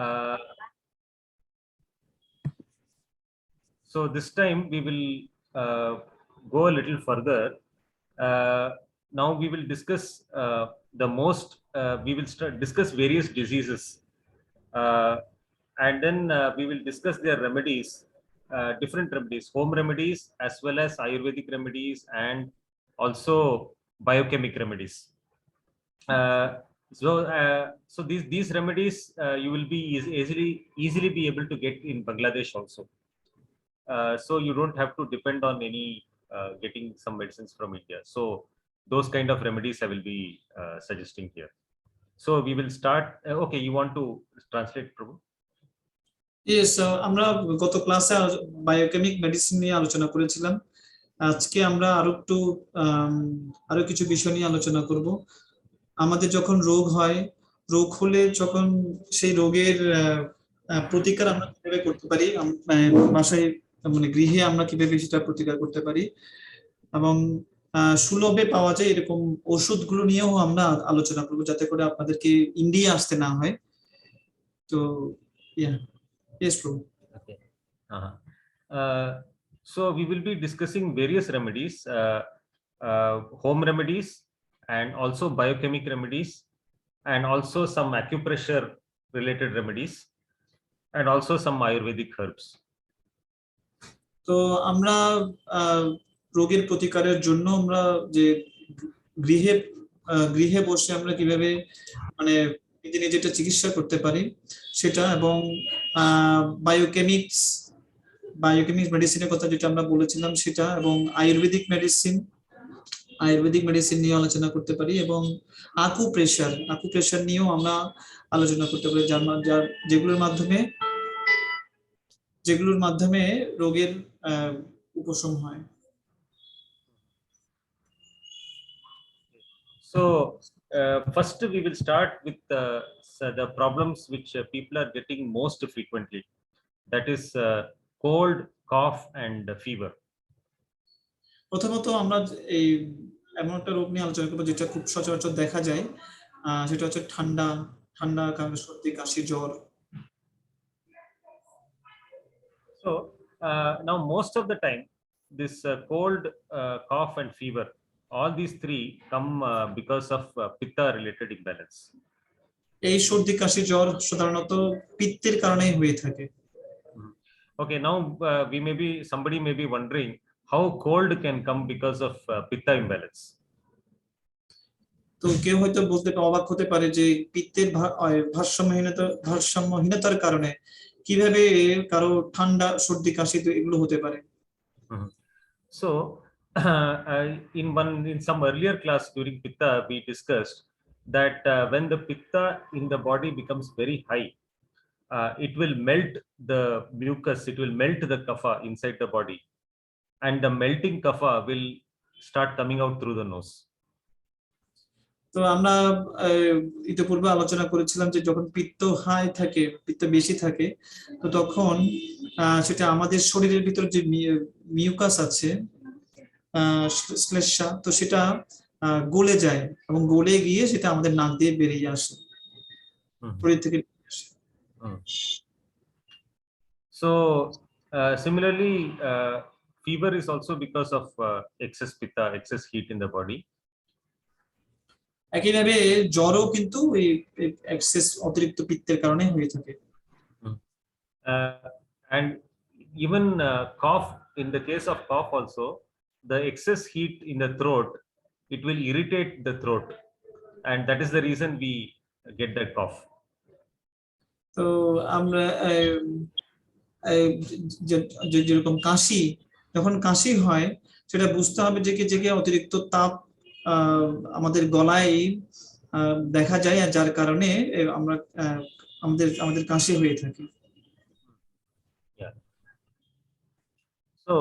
Uh, so this time we will go a little further. Now we will discuss we will discuss various diseases, and then we will discuss their remedies, different remedies, home remedies as well as Ayurvedic remedies, and also biochemic remedies. So these remedies you will be easily be able to get in Bangladesh also. So you don't have to depend on any getting some medicines from India. So those kind of remedies I will be suggesting here. So we will start. Okay, you want to translate, Prabhu? Yes, আমরা গত ক্লাসে biochemic medicine নিয়ে আলোচনা করেছিলাম। আজকে আমরা আরো কিছু বিষয় নিয়ে আলোচনা করব। আমাদের যখন রোগ হলে যখন সেই রোগের প্রতিকার আমরা কিভাবে করতে পারি, বাসায় মানে গৃহে আমরা কিভাবে সেটা প্রতিকার করতে পারি, এবং সুলভে পাওয়া যায় এরকম ওষুধগুলো নিয়েও আমরা আলোচনা করব, যাতে করে আপনাদেরকে ইন্ডিয়া আসতে না হয়। তো yes, Prabhu. Okay. So we will be discussing various remedies, home remedies, and also biochemic remedies, and also some acupressure related remedies, and also some Ayurvedic herbs. তো আমরা রোগের প্রতিকারের জন্য আমরা যে গৃহে বসে আমরা কিভাবে মানে নিজেটা চিকিৎসা করতে পারি সেটা, এবং বায়োকেমিক্স মেডিসিনের কথা যেটা আমরা বলেছিলাম সেটা, এবং আয়ুর্বেদিক মেডিসিন নিয়ে আলোচনা করতে পারি, এবং আকুপ্রেশার নিয়েও আমরা আলোচনা করতে পারি, যেগুলোর মাধ্যমে রোগের উপশম হয়। So first we will start with the problems which people are getting most frequently, that is cold, cough and fever. প্রথমত আমরা এই এমন একটা রোগ নিয়ে আলোচনা করব যেটা খুব সচরাচর দেখা যায়, সেটা হচ্ছে ঠান্ডা কারণে সর্দি, কাশি, জ্বর। So now most of the time this cold, cough and fever, all these three come because of pitta related imbalance. এই সর্দি, কাশি, জ্বর সাধারণত পিত্তের কারণেই হয়ে থাকে। Okay, now somebody may be wondering how cold can come because of pitta imbalance. তো কেউ হয়তো অবাক হতে পারে যে পিত্তের ভারসাম্যহীনতার কারণে কিভাবে কারো ঠান্ডা, সর্দি, কাশি এগুলো হতে পারে। So in some earlier class during pitta we discussed that when the pitta in the body becomes very high, it will melt the mucus, it will melt the kapha inside the body, and the melting kapha will start coming out through the nose. তো আমরা ইতিপূর্বে আলোচনা করেছিলাম যে যখন পিত্ত বেশি থাকে, তো তখন সেটা আমাদের শরীরের ভিতর যে মিউকাস আছে, শ্লেষ্মা, তো সেটা গলে যায় এবং গলে গিয়ে সেটা আমাদের নাক দিয়ে বেরিয়ে আসে, শরীর থেকে। So similarly fever is also because of excess pitta, excess heat in the body. একইভাবে জ্বরও কিন্তু এই এক্সেস, অতিরিক্ত পিত্তের কারণে হয়ে থাকে। And even cough, in the case of cough also, the excess heat in the throat, it will irritate the throat, and that is the reason we get that cough. তো আমরা যেরকম যখন কাশি হয়, সেটা বুঝতে হবে যে অতিরিক্ত তাপ আমাদের গলায় দেখা যায়, আর যার কারণে আমরা আমাদের কাশি হয়ে থাকে। So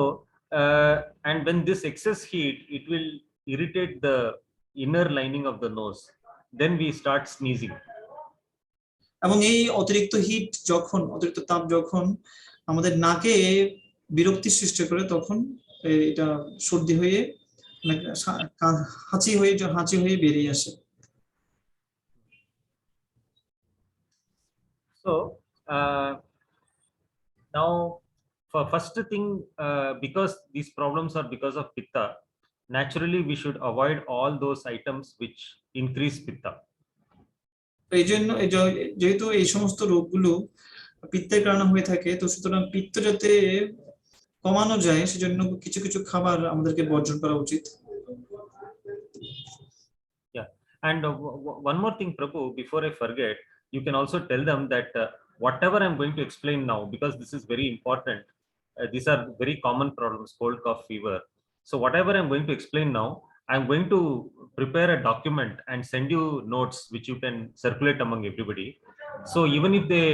and when this excess heat, it will irritate the inner lining of the nose, then we start sneezing. এবং এই অতিরিক্ত তাপ যখন আমাদের নাকে বিরক্তি সৃষ্টি করে, তখন এটা সর্দি হয়ে হাঁচি হয়ে বেরিয়ে আসে। So Now, for first thing, because these problems are because of pitta, naturally we should avoid all those items which increase pitta. তো এই জন্য যেহেতু এই সমস্ত রোগগুলো পিত্তের কারণে হয়ে থাকে, তো সুতরাং পিত্ত যাতে কমানো যায় সেজন্য কিছু কিছু খাবার আমাদেরকে বর্জন করা উচিত। Yeah, and one more thing, Prabhu, before I forget, you can also tell them that whatever I'm going to explain now, because this is very important, these are very common problems, cold, cough, fever. So whatever I'm going to explain now, I'm going to prepare a document and send you notes which you can circulate among everybody. So even if they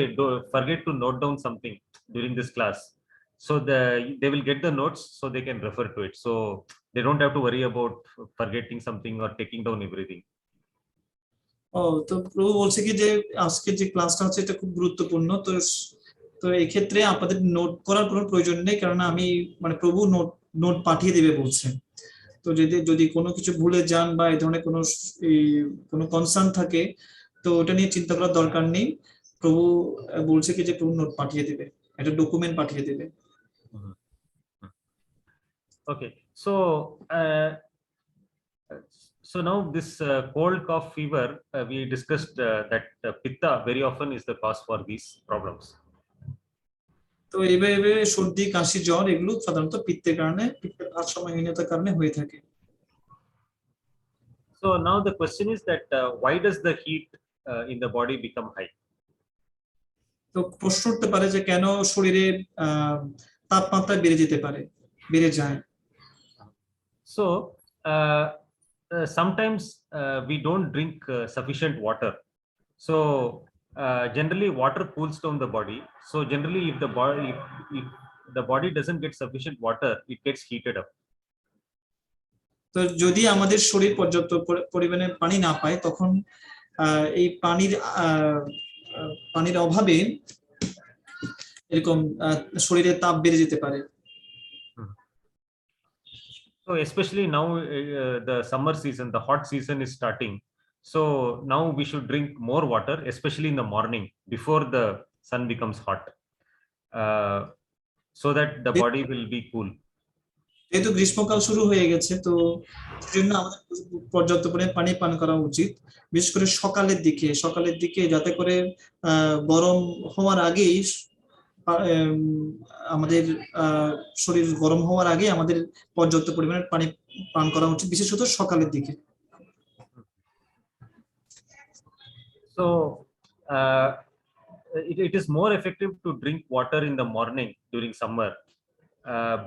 forget to note down something during this class, so they will get the notes so they can refer to it. So they don't have to worry about forgetting something or taking down everything. ও, তো প্রভু বলছে কি যে আজকে যে ক্লাসটা হচ্ছে এটা খুব গুরুত্বপূর্ণ। তো তো এই ক্ষেত্রে আপনাদের নোট করার কোনো প্রয়োজন নেই, কারণ আমি মানে প্রভু নোট নোট পাঠিয়ে দিবে বলছে। তো যদি যদি কোনো কিছু ভুলে যান বা এই ধরনের কোনো এই কোনো কনসার্ন থাকে, তো ওটা নিয়ে চিন্তা করার দরকার নেই। প্রভু বলছে কি যে প্রভু নোট পাঠিয়ে দিবে, একটা ডকুমেন্ট পাঠিয়ে দিবে। Okay, so now this cold, cough, fever, we discussed that pitta very often is the cause for these problems. তো এইভাবে সর্দি, কাশি, জ্বর এগুলো সাধারণত পিত্তের কারণে, পিত্তের ভারসাম্যহীনতার কারণে হয়ে থাকে। So now the question is that why does the heat in the body become high? তো প্রশ্ন উঠতে পারে যে কেন শরীরে তাপমাত্রা বেড়ে যায়। So sometimes we don't drink sufficient water. So generally water cools down the body. So generally if the body doesn't get sufficient water, it gets heated up. তো যদি আমাদের শরীর পর্যাপ্ত পরিমাণে পানি না পায়, তখন এই পানির অভাবে এরকম শরীরে তাপ বেড়ে যেতে পারে। So especially now the summer season, the hot season is starting. So now we should drink more water, especially in the morning before the sun becomes hot, so that the body will be cool. যেহেতু গ্রীষ্মকাল শুরু হয়ে গেছে, তো সেজন্য আমাদের পর্যাপ্ত পরিমাণে পানি পান করা উচিত, বিশেষ করে সকালের দিকে যাতে করে গরম হওয়ার আগেই আমাদের শরীর গরম হওয়ার আগে আমাদের পর্যাপ্ত পরিমাণে পানি পান করা উচিত, বিশেষত সকালের দিকে। So it is more effective to drink water in the morning during summer,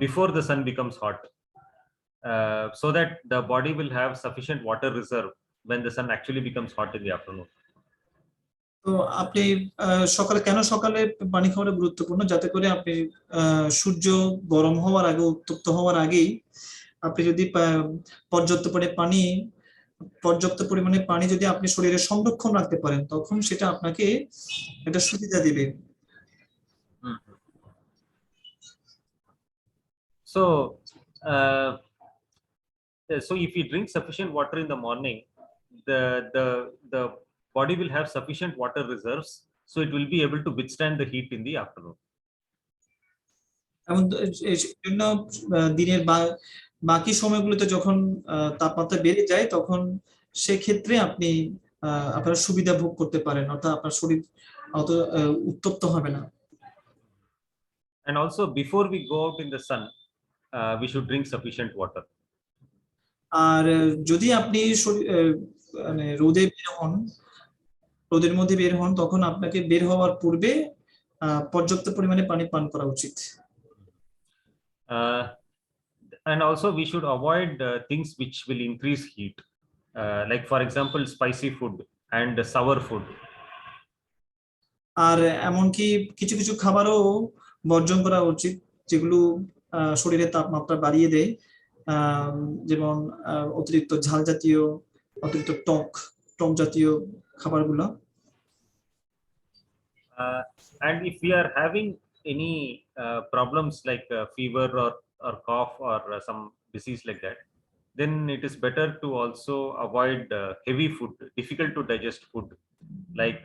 before the sun becomes hot, so that the body will have sufficient water reserve when the sun actually becomes hot in the afternoon. তো আপনি সকালে পানি খাওয়াটা গুরুত্বপূর্ণ, যাতে করে আপনি সূর্য গরম হওয়ার আগে, উত্তপ্ত হওয়ার আগেই আপনি যদি পর্যাপ্ত পরিমাণে পানি যদি আপনি শরীরে সংরক্ষণ রাখতে পারেন, তখন সেটা আপনাকে একটা সুবিধা দিবে। So so if you drink sufficient water in the morning, the body will have sufficient water reserves, so it will be able to withstand the heat in the afternoon. এমন জন্য দিনের বাকি সময়গুলোতে যখন তাপমাত্রা বেড়ে যায়, তখন সেক্ষেত্রে আপনি আপনার সুবিধা ভোগ করতে পারেন, অর্থাৎ আপনার শরীর অত উত্তপ্ত হবে না। And also before we go out in the sun, we should drink sufficient water. আর যদি আপনি মানে রোদের মধ্যে বের হন, তখন আপনাকে বের হওয়ার পূর্বে পর্যাপ্ত পরিমাণে পানি পান করা উচিত। And also we should avoid things which will increase heat, like for example spicy food and sour food. আর এমনকি কিছু কিছু খাবারও বর্জন করা উচিত যেগুলো শরীরের তাপমাত্রা বাড়িয়ে দেয়, যেমন অতিরিক্ত ঝাল জাতীয়, অতিরিক্ত টক জাতীয় খাবারগুলো। And if we are having any problems like fever or cough or some disease like that, then it is better to also avoid heavy food, difficult to digest food, like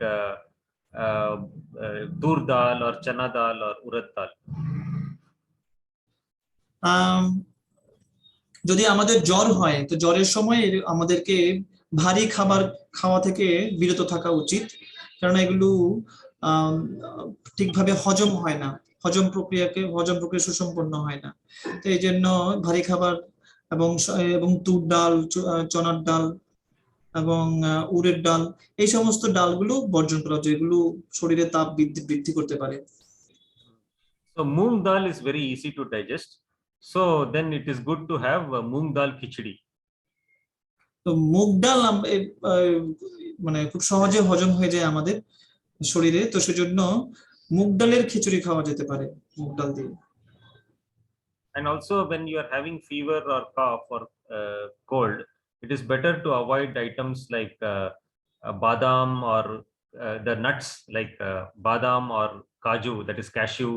tur dal or chana dal or urad dal? আম, যদি আমাদের জ্বর হয় তো জ্বরের সময় আমাদেরকে ভারী খাবার খাওয়া থেকে বিরত থাকা উচিত, কারণ এগুলো আম, ঠিকভাবে হজম হয় না, হজম প্রক্রিয়া সুসম্পন্ন হয় না। তো এই জন্য ভারী খাবার এবং তুর ডাল, চনার ডাল এবং উড়ের ডাল, এই সমস্ত ডালগুলো বর্জন করা, যেগুলো শরীরে তাপ বৃদ্ধি করতে পারে। So moong dal is very easy to digest. So then it is good to have moong dal khichdi. তো মুগ ডাল মানে খুব সহজে হজম হয়ে যায় আমাদের শরীরে, তো সেজন্য মুগ ডালের খিচুড়ি খাওয়া যেতে পারে মুগ ডাল দিয়ে। And also when you are having fever or cough or cold, it is better to avoid items like badam or the nuts like badam or kaju, that is cashew,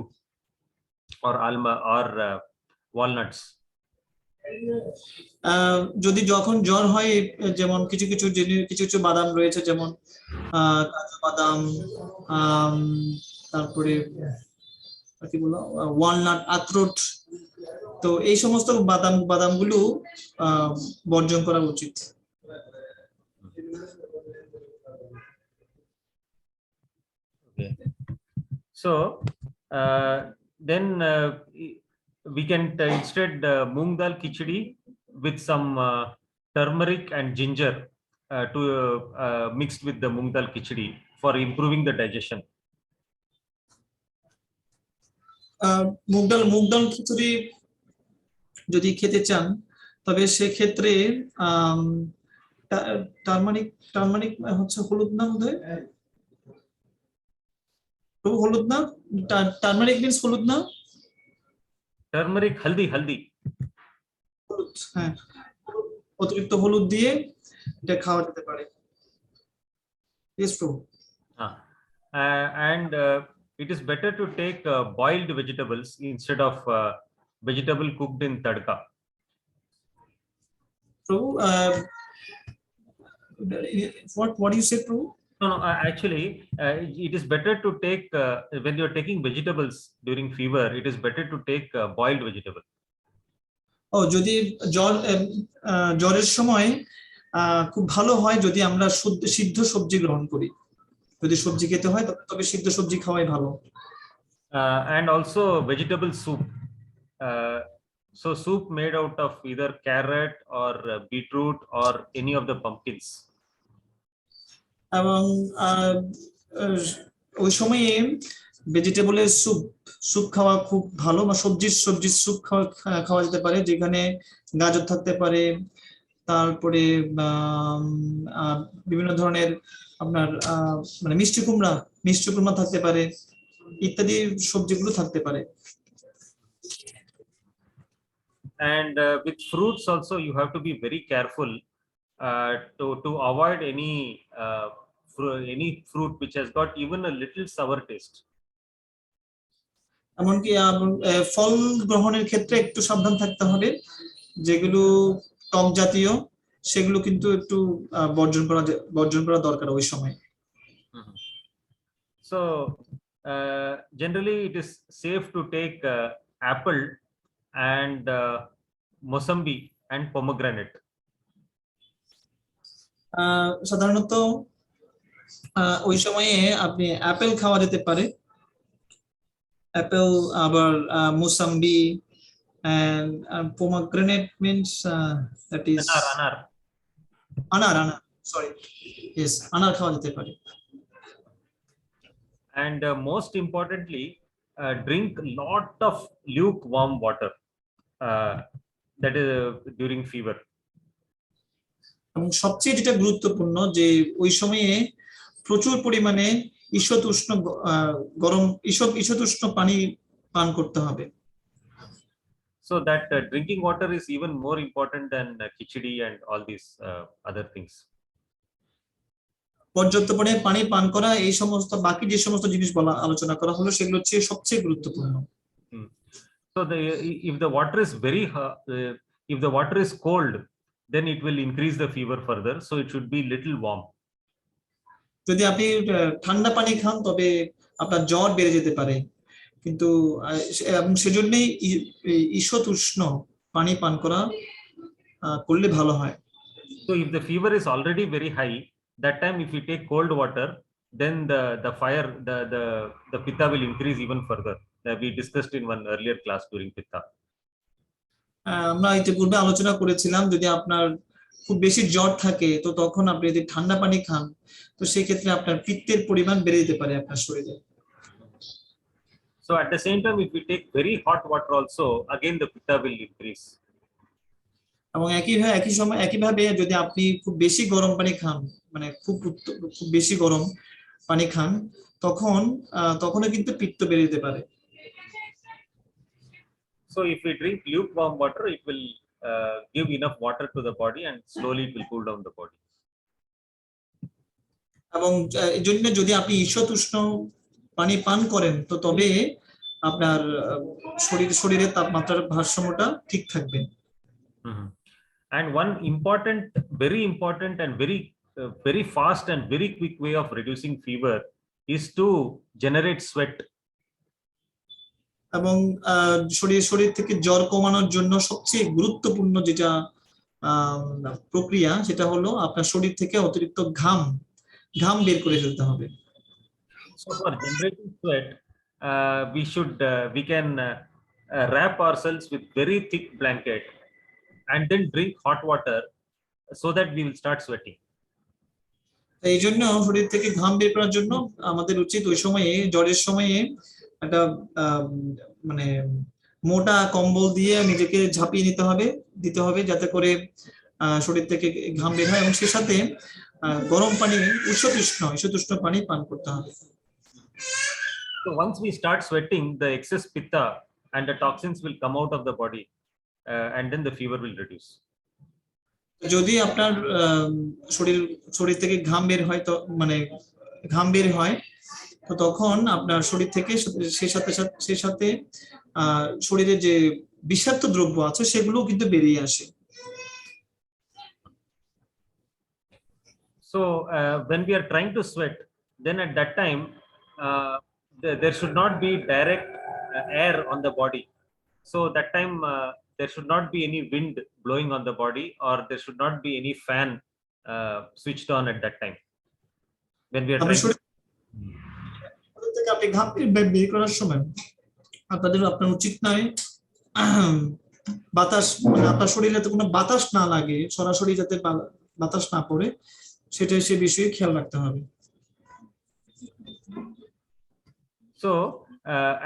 or almond or walnuts. যদি যখন জ্বর হয়, যেমন কিছু কিছু বাদাম রয়েছে, যেমন কাজু বাদাম, আম, তারপরে কি বলবো, ওয়ালনাট, আখরোট, তো এই সমস্ত বাদামগুলো বর্জন করা উচিত। Okay. So then we can instead moong dal khichdi with some turmeric and ginger to mixed with the moong dal khichdi for improving the digestion. মুগ ডাল খিচুড়ি যদি খেতে চান, তবে সেক্ষেত্রে টার্মারিক টার্মারিক হচ্ছে হলুদ না বোধহয়, হলুদ না, টার্মারিক মিন্স হলুদ না, Turmeric, haldi, haldi. হলুদ, হ্যাঁ, অতিরিক্ত হলুদ দিয়ে এটা খাওয়া যেতে পারে। Yes, প্রভু। And it is better to take boiled vegetables instead of vegetable cooked in tadka. প্রভু, what do you say, প্রভু? No, actually, it is better to take when you are taking vegetables during fever. It is better to take boiled vegetable. ও, যদি জ্বরের সময় খুব ভালো হয় যদি আমরা সিদ্ধ সবজি গ্রহণ করি, যদি সবজি খেতে হয় তবে সিদ্ধ সবজি খাওয়াই ভালো। And also vegetable soup. So soup made out of either carrot or beetroot or any of the pumpkins. এবং ওই সময়ে ভেজিটেবলের স্যুপ খাওয়া খুব ভালো, বা সবজির স্যুপ খাওয়া যেতে পারে, যেখানে গাজর থাকতে পারে, তারপরে বিভিন্ন ধরনের আপনার মানে মিষ্টি কুমড়া থাকতে পারে, ইত্যাদি সবজিগুলো থাকতে পারে। And with fruits also you have to be very careful to avoid any fruit which has got even a little sour taste. এমনকি ফল গ্রহণের ক্ষেত্রে একটু সাবধান থাকতে হবে, যেগুলো টক জাতীয় সেগুলো কিন্তু একটু বর্জন করা দরকার ওই সময়। So generally it is safe to take apple and mosambi and pomegranate. সাধারণত ওই সময়ে আপনি অ্যাপেল খাওয়া যেতে পারে, অ্যাপেল, আবার mosambi, and pomegranate means that is anar, sorry, yes, anar খাওয়া যেতে পারে। And most importantly, drink lot of lukewarm water, that is during fever. এবং সবচেয়ে যেটা গুরুত্বপূর্ণ যে ওই সময়ে প্রচুর পরিমাণে ঈষৎ উষ্ণ পানি পান করতে হবে। So that drinking water is even more important than khichdi and all these other things. পর্যাপ্ত পরিমাণে পানি পান করা, এই সমস্ত বাকি যে সমস্ত জিনিস আলোচনা করা হলো সেগুলো হচ্ছে সবচেয়ে গুরুত্বপূর্ণ। So if the water is if the water is cold, then it will increase the fever further, so it should be little warm. যদি আপনি ঠান্ডা পানি খান তবে আপনার জ্বর বেড়ে যেতে পারে, কিন্তু এবং সেজন্যই ঈষৎ উষ্ণ পানি পান করা করলে ভালো হয়। So if the fever is already very high, that time if you take cold water, then the fire the pitta will increase even further. We discussed in one earlier class during pitta. আমরা ইতিপূর্বে আলোচনা করেছিলাম যদি আপনার খুব বেশি জ্বর থাকে তো তখন আপনি যদি ঠান্ডা পানি খান তো সেই ক্ষেত্রে আপনার পিত্তের পরিমাণ বেড়ে যেতে পারে আপনার শরীরে। So at the same time, if we take very hot water also, again the pitta will increase. এবং একইভাবে যদি আপনি খুব বেশি গরম পানি খান, মানে খুব বেশি গরম পানি খান, তখনও কিন্তু পিত্ত বেড়ে যেতে পারে। So if we drink lukewarm water, it will give enough water to the body and slowly it will cool down the body. এবং এই জন্য যদি আপনি ঈষৎ উষ্ণ পানি পান করেন তো তবে আপনার শরীরের তাপমাত্রার ভারসাম্যটা ঠিক থাকবে। And one important, very important and very fast and very quick way of reducing fever is to generate sweat. এবং শরীর থেকে জ্বর কমানোর জন্য সবচেয়ে গুরুত্বপূর্ণ যেটা প্রক্রিয়া সেটা হলো আপনার শরীর থেকে অতিরিক্ত ঘাম বের করে ফেলতে হবে। So for generating sweat, we can wrap ourselves with very thick blanket and then drink hot water so that we will start sweating. এই জন্য শরীর থেকে ঘাম বের করার জন্য আমাদের উচিত ওই সময়ে জ্বরের সময়ে একটা মানে মোটা কম্বল দিয়ে নিজেকে ঝাঁপিয়ে দিতে হবে যাতে করে শরীর থেকে ঘাম বের হয়, এবং সেই সাথে গরম পানি ঈষৎ উষ্ণ পানি পান করতে হবে। So once we start sweating, the excess pitta and the toxins will come out of the body, and then the fever will reduce. যদি আপনার শরীর থেকে ঘাম বের হয় তো তখন আপনার শরীর থেকে সেই সাথে শরীরে যে বিষাক্ত দ্রব্য আছে সেগুলো কিন্তু বেরিয়ে আসে। So when we are trying to sweat, then at that time there should not be direct air on the body. So that time there should not be any wind blowing on the body, or there should not be any fan switched on at that time when we are trying থেকে আপনি ঘাম বের করার সময় আপনার উচিত নয় বাতাস, মানে আপনার শরীরে যাতে কোনো বাতাস না লাগে, সরাসরি যাতে বাতাস না পড়ে সে বিষয়ে খেয়াল রাখতে হবে। So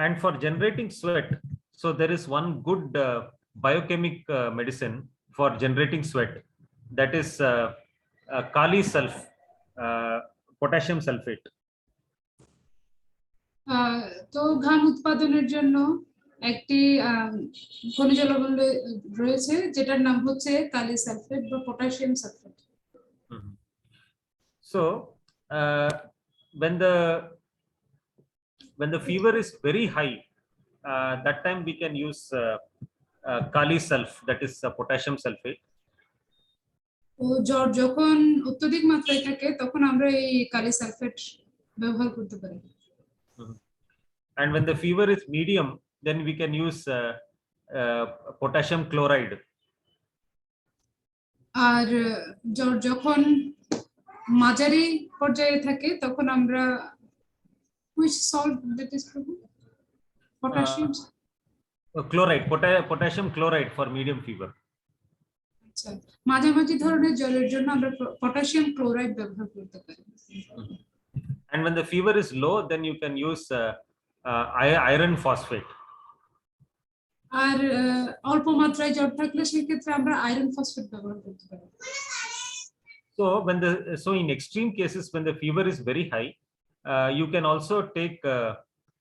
and for generating sweat, so there is one good biochemic medicine for generating sweat, that is kali potassium sulfate. তো ঘাম উৎপাদনের জন্য একটি খনিজ লবণ রয়েছে যেটার নাম হচ্ছে কালি সালফেট বা potassium sulphate. So when the fever is very high, that time we can use kali sulf, that is potassium sulfate. তো জ্বর যখন অত্যধিক মাত্রায় থাকে তখন আমরা এই কালি সালফেট ব্যবহার করতে পারি। And when the fever is medium, then we can use potassium chloride. আর জ্বর যখন মাঝারি পর্যায়ে থাকে তখন আমরা which salt that is potassium chloride, potassium chloride for medium fever. আচ্ছা, মাঝামাঝি ধরনের জ্বরের জন্য আমরা পটাশিয়াম ক্লোরাইড ব্যবহার করতে পারি। And when the fever is low, then you can use iron phosphate. আর অল্প মাত্রায় জ্বর থাকলে সেই ক্ষেত্রে আমরা আয়রন ফসফেট ব্যবহার করতে পারি। So in extreme cases when the fever is very high, you can also take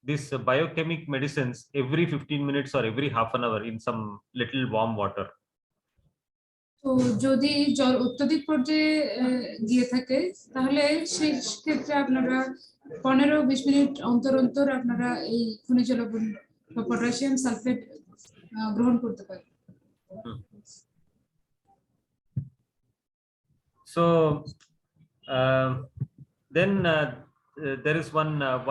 this biochemic medicines every 15 minutes or every half an hour in some little warm water. তো যদি জ্বর অত্যধিক পর্যায়ে গিয়ে থাকে তাহলে সেই ক্ষেত্রে আপনারা 15-20 মিনিট অন্তর অন্তর আপনারা এই খনিজ লবণ বা পটাশিয়াম সালফেট গ্রহণ করতে পারেন। So then there is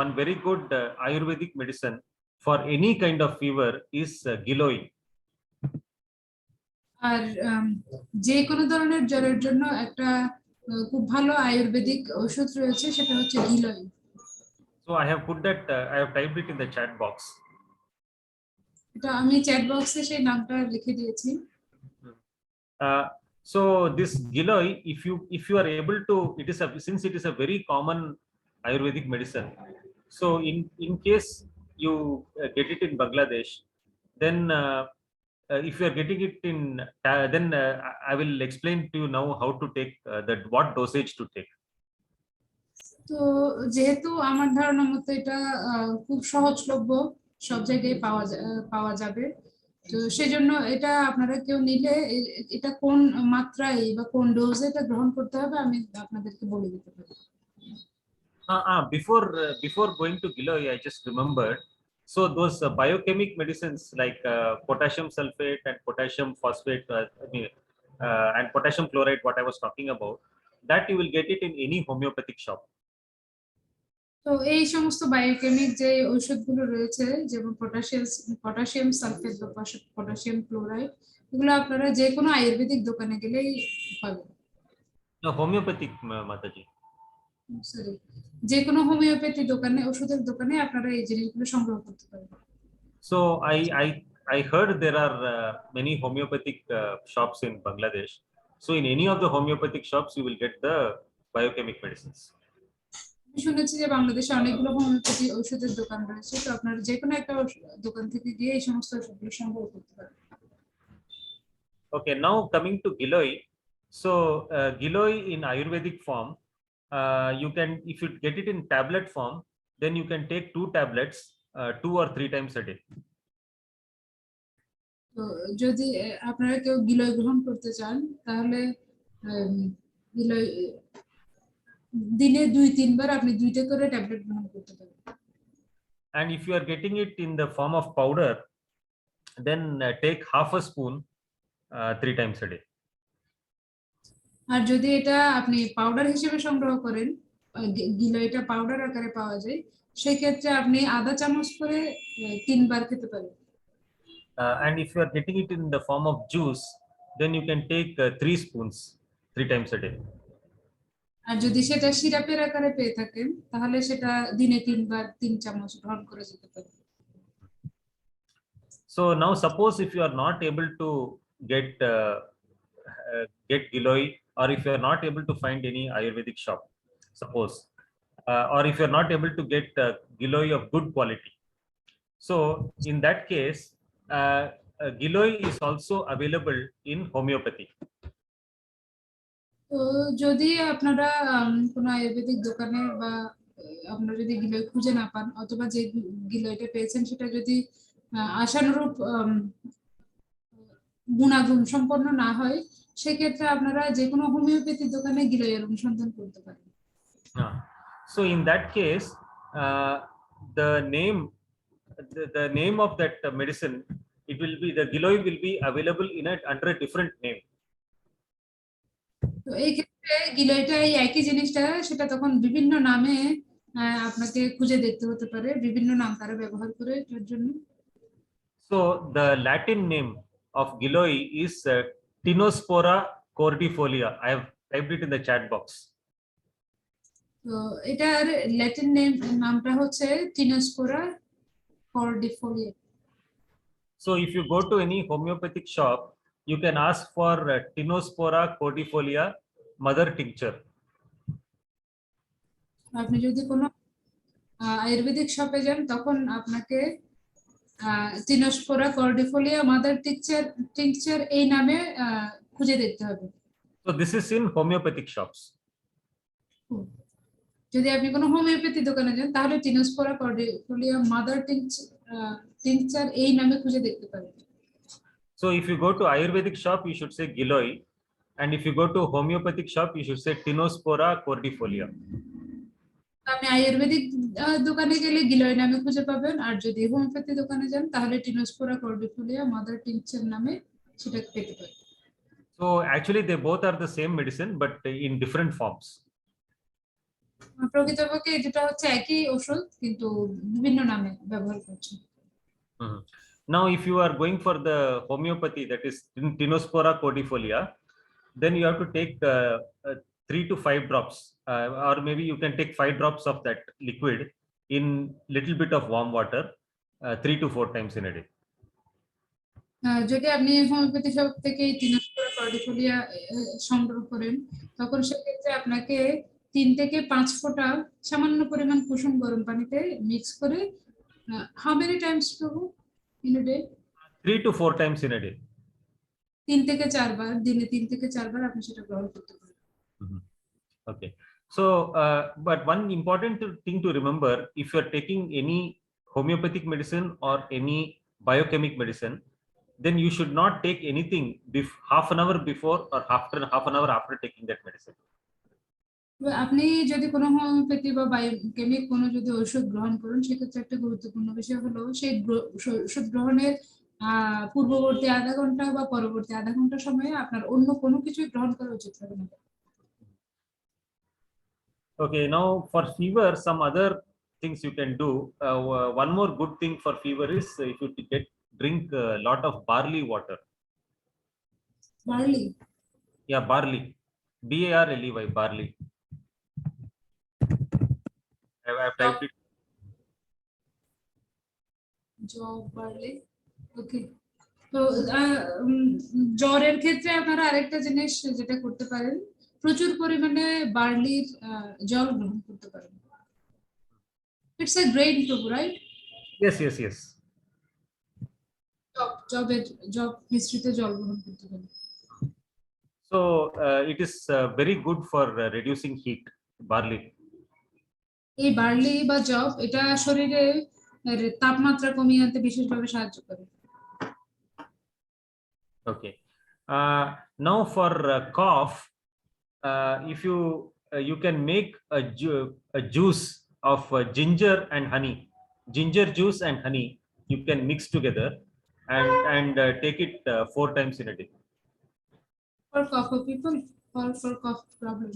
one very good Ayurvedic medicine for any kind of fever is Giloy. আর যে কোনো ধরনের জ্বরের জন্য একটা খুব ভালো আয়ুর্বেদিক ওষুধ রয়েছে, সেটা হচ্ছে giloy. So I have put that, I have typed it in the chat box. এটা আমি চ্যাট বক্সে সেই নামটা লিখে দিয়েছি। So this Giloy, if you are able to, since it is a very common Ayurvedic medicine, so in case you get it in Bangladesh, then if you are getting it in then I will explain to you now how to take that, what dosage to take. তো যেহেতু আমার ধারণা মতো এটা খুব সহজলভ্য, সব জায়গায় পাওয়া যাবে, তো সেজন্য এটা আপনারা কেউ নিলে এটা কোন মাত্রায় বা কোন ডোজে এটা গ্রহণ করতে হবে আমি আপনাদেরকে বলে দিতে পারি। Before going to Giloy, I just remembered, so those biochemic medicines like potassium sulfate and potassium phosphate and potassium chloride, what I was talking about, that you will get it in any homeopathic shop. তো এই সমস্ত biochemic যে ঔষধগুলো রয়েছে, যেমন potassium sulphate বা potassium chloride, এগুলো আপনারা যে কোনো আয়ুর্বেদিক দোকানে গেলেই পাবেন। No, homeopathic, Mataji. সরি, যে কোনো হোমিওপ্যাথি দোকানে, ওষুধের দোকানে আপনারা এই জিনিসগুলো সংগ্রহ করতে পারবেন। So I heard there are many homeopathic shops in Bangladesh. So in any of the homeopathic shops, you will get the biochemic medicines. আমি শুনেছি যে বাংলাদেশে অনেকগুলো হোমিওপ্যাথি ওষুধের দোকান রয়েছে, তো আপনারা যে কোনো একটা দোকান থেকে গিয়ে এই সমস্ত ওষুধগুলো সংগ্রহ করতে পারবেন। Okay, now coming to Giloy. So Giloy in Ayurvedic form, you can, if you get it in tablet form, then you can take 2 tablets 2 or 3 times a day. তো যদি আপনারা কেউ গিলয় গ্রহণ করতে চান, তাহলে গিলয় দিনে 2-3 বার আপনি 2টা করে ট্যাবলেট গ্রহণ করতে পারেন। And if you are getting it in the form of powder, then take half a spoon 3 times a day. আর যদি এটা আপনি পাউডার হিসেবে সংগ্রহ করেন, গিলয়টা পাউডার আকারে পাওয়া যায়, সেই ক্ষেত্রে আপনি আধা চামচ করে 3 বার খেতে পারেন। And if you are getting it in the form of juice, then you can take 3 spoons 3 times a day. আর যদি সেটা সিরাপের আকারে পেয়ে থাকেন, তাহলে সেটা দিনে 3 বার 3 চামচ গ্রহণ করে যেতে পারেন। So now suppose if you are not able to get Giloy, or if you are not able to find any Ayurvedic shop, suppose, or if you are not able to get Giloy of good quality, so in that case Giloy is also available in homeopathy. তো যদি আপনারা কোনো আয়ুর্বেদিক দোকানে বা আপনারা যদি গিলয় খুঁজে না পান, অথবা যে গিলয়টা পেয়েছেন সেটা যদি আশানুরূপ গুণাগুণ সম্পন্ন না হয়, সেক্ষেত্রে আপনারা যে কোনো হোমিওপ্যাথি দোকানে গিলয়ের অনুসন্ধান করতে পারেন। So in that case the name of that medicine, it will be, the Giloy will be available in it under a different name. তো এই ক্ষেত্রে গিলয়টা এই একই জিনিসটা, সেটা তখন বিভিন্ন নামে আপনাকে খুঁজে দেখতে হতে পারে, বিভিন্ন নাম তারা ব্যবহার করে এর জন্য। So the Latin name of Giloy is Tinospora cordifolia. I have typed it in the chat box. তো এটার ল্যাটিন নামটা হচ্ছে tinospora cordifolia. So if you go to any homeopathic shop, you can ask for Tinospora cordifolia mother tincture. আপনি যদি কোনো আয়ুর্বেদিক শপে যান, তখন আপনাকে টিনোস্পোরা কর্ডিফোলিয়া মাদার টিংচার এই নামে খুঁজে দেখতে হবে। So this is in homeopathic shops. যদি আপনি কোনো হোমিওপ্যাথি দোকানে যান, তাহলে টিনোস্পোরা কর্ডিফোলিয়া মাদার টিংচার এই নামে খুঁজে দেখতে পারেন। So if you go to Ayurvedic shop, you should say Giloy, and if you go to homeopathic shop, you should say Tinospora cordifolia. আপনি আয়ুর্বেদিক দোকানে গেলে গিলয় নামে খুঁজে পাবেন, আর যদি হোমিওপ্যাথি দোকানে যান, তাহলে টিনোস্পোরা কর্ডিফোলিয়া মাদার টিংচার নামে সেটা পেতে পারেন। So actually they both are the same medicine, but in different forms. প্রকৃতপক্ষে যেটা হচ্ছে একই ওষুধ কিন্তু বিভিন্ন নামে ব্যবহার করছে। Mhm. Now, if you are going for the homeopathy, that is Tinospora cordifolia, then you have to take 3 to 5 drops, or maybe you can take 5 drops of that liquid in little bit of warm water 3 to 4 times in a day. যদি আপনি homeopathy shop থেকে এই তিনস্পোরা cordifolia সংগ্রহ করেন, তখন সেক্ষেত্রে আপনাকে 3 থেকে 5 ফোঁটা সামান্য পরিমাণ কুসুম গরম পানিতে মিক্স করে হাউ মেনি টাইমস প্রভু in a day? 3 to 4 times in a day. 3 থেকে 4 বার, দিনে 3 থেকে 4 বার আপনি সেটা গ্রহণ করতে পারেন। Okay. So, but one important thing to remember, if you are taking any homeopathic medicine or any biochemic medicine, then you should not take anything half an hour before or after half an hour after taking that medicine. আপনি যদি কোনো homeopathy বা biochemic কোনো যদি ওষুধ গ্রহণ করেন, সেক্ষেত্রে একটা গুরুত্বপূর্ণ বিষয় হলো সেই ওষুধ গ্রহণের পূর্ববর্তী আধা ঘন্টা বা পরবর্তী আধা ঘন্টা সময়ে আপনার অন্য কোনো কিছুই গ্রহণ করা উচিত হবে না। Okay, now for fever, some other things you can do. One more good thing for fever is if you drink a lot of barley water. Barley? Yeah, barley. BARLEY, barley. I've typed it. জব barley, okay. তো জ্বরের ক্ষেত্রে আপনারা আরেকটা জিনিস যেটা করতে পারেন, প্রচুর পরিমাণে বার্লির জল গ্রহণ করতে পারেন। ইটস এ গ্রেইন প্রভু, right? Yes, yes, yes. Job মিশ্রিত জল গ্রহণ করতে পারেন। So it is very good for reducing heat, barley. এই বার্লি বা জব এটা শরীরে তাপমাত্রা কমিয়ে আনতে বিশেষভাবে সাহায্য করে। Okay. Now for cough, if you can make a juice of ginger and honey, ginger juice and honey, you can mix together and take it 4 times in a day. For cough people or for cough problem?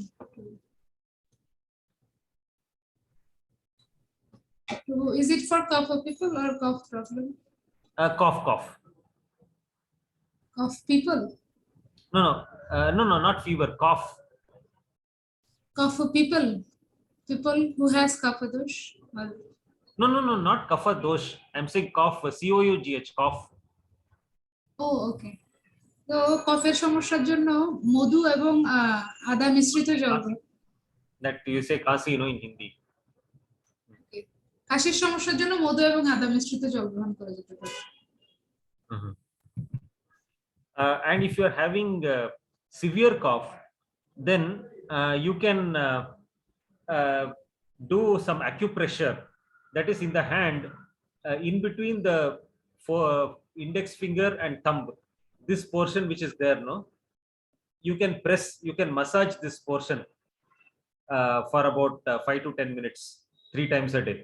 So is it for cough people or cough problem? Cough. Cough people? No, not fever, cough. Cough people? People who has kapha dosh? No, not kapha dosh. I'm saying cough, COUGH, cough. Oh, okay. তো কফের সমস্যার জন্য মধু এবং আদা মিশ্রিত জল, That you say kasi, in Hindi. কাশির সমস্যার জন্য মধু এবং আদা মিশ্রিত জল গ্রহণ করা যেতে পারে। And if you are having severe cough, then you can do some acupressure, that is in the hand, in between the index finger and thumb, this portion which is there, no, you can massage this portion for about 5 to 10 minutes 3 times a day.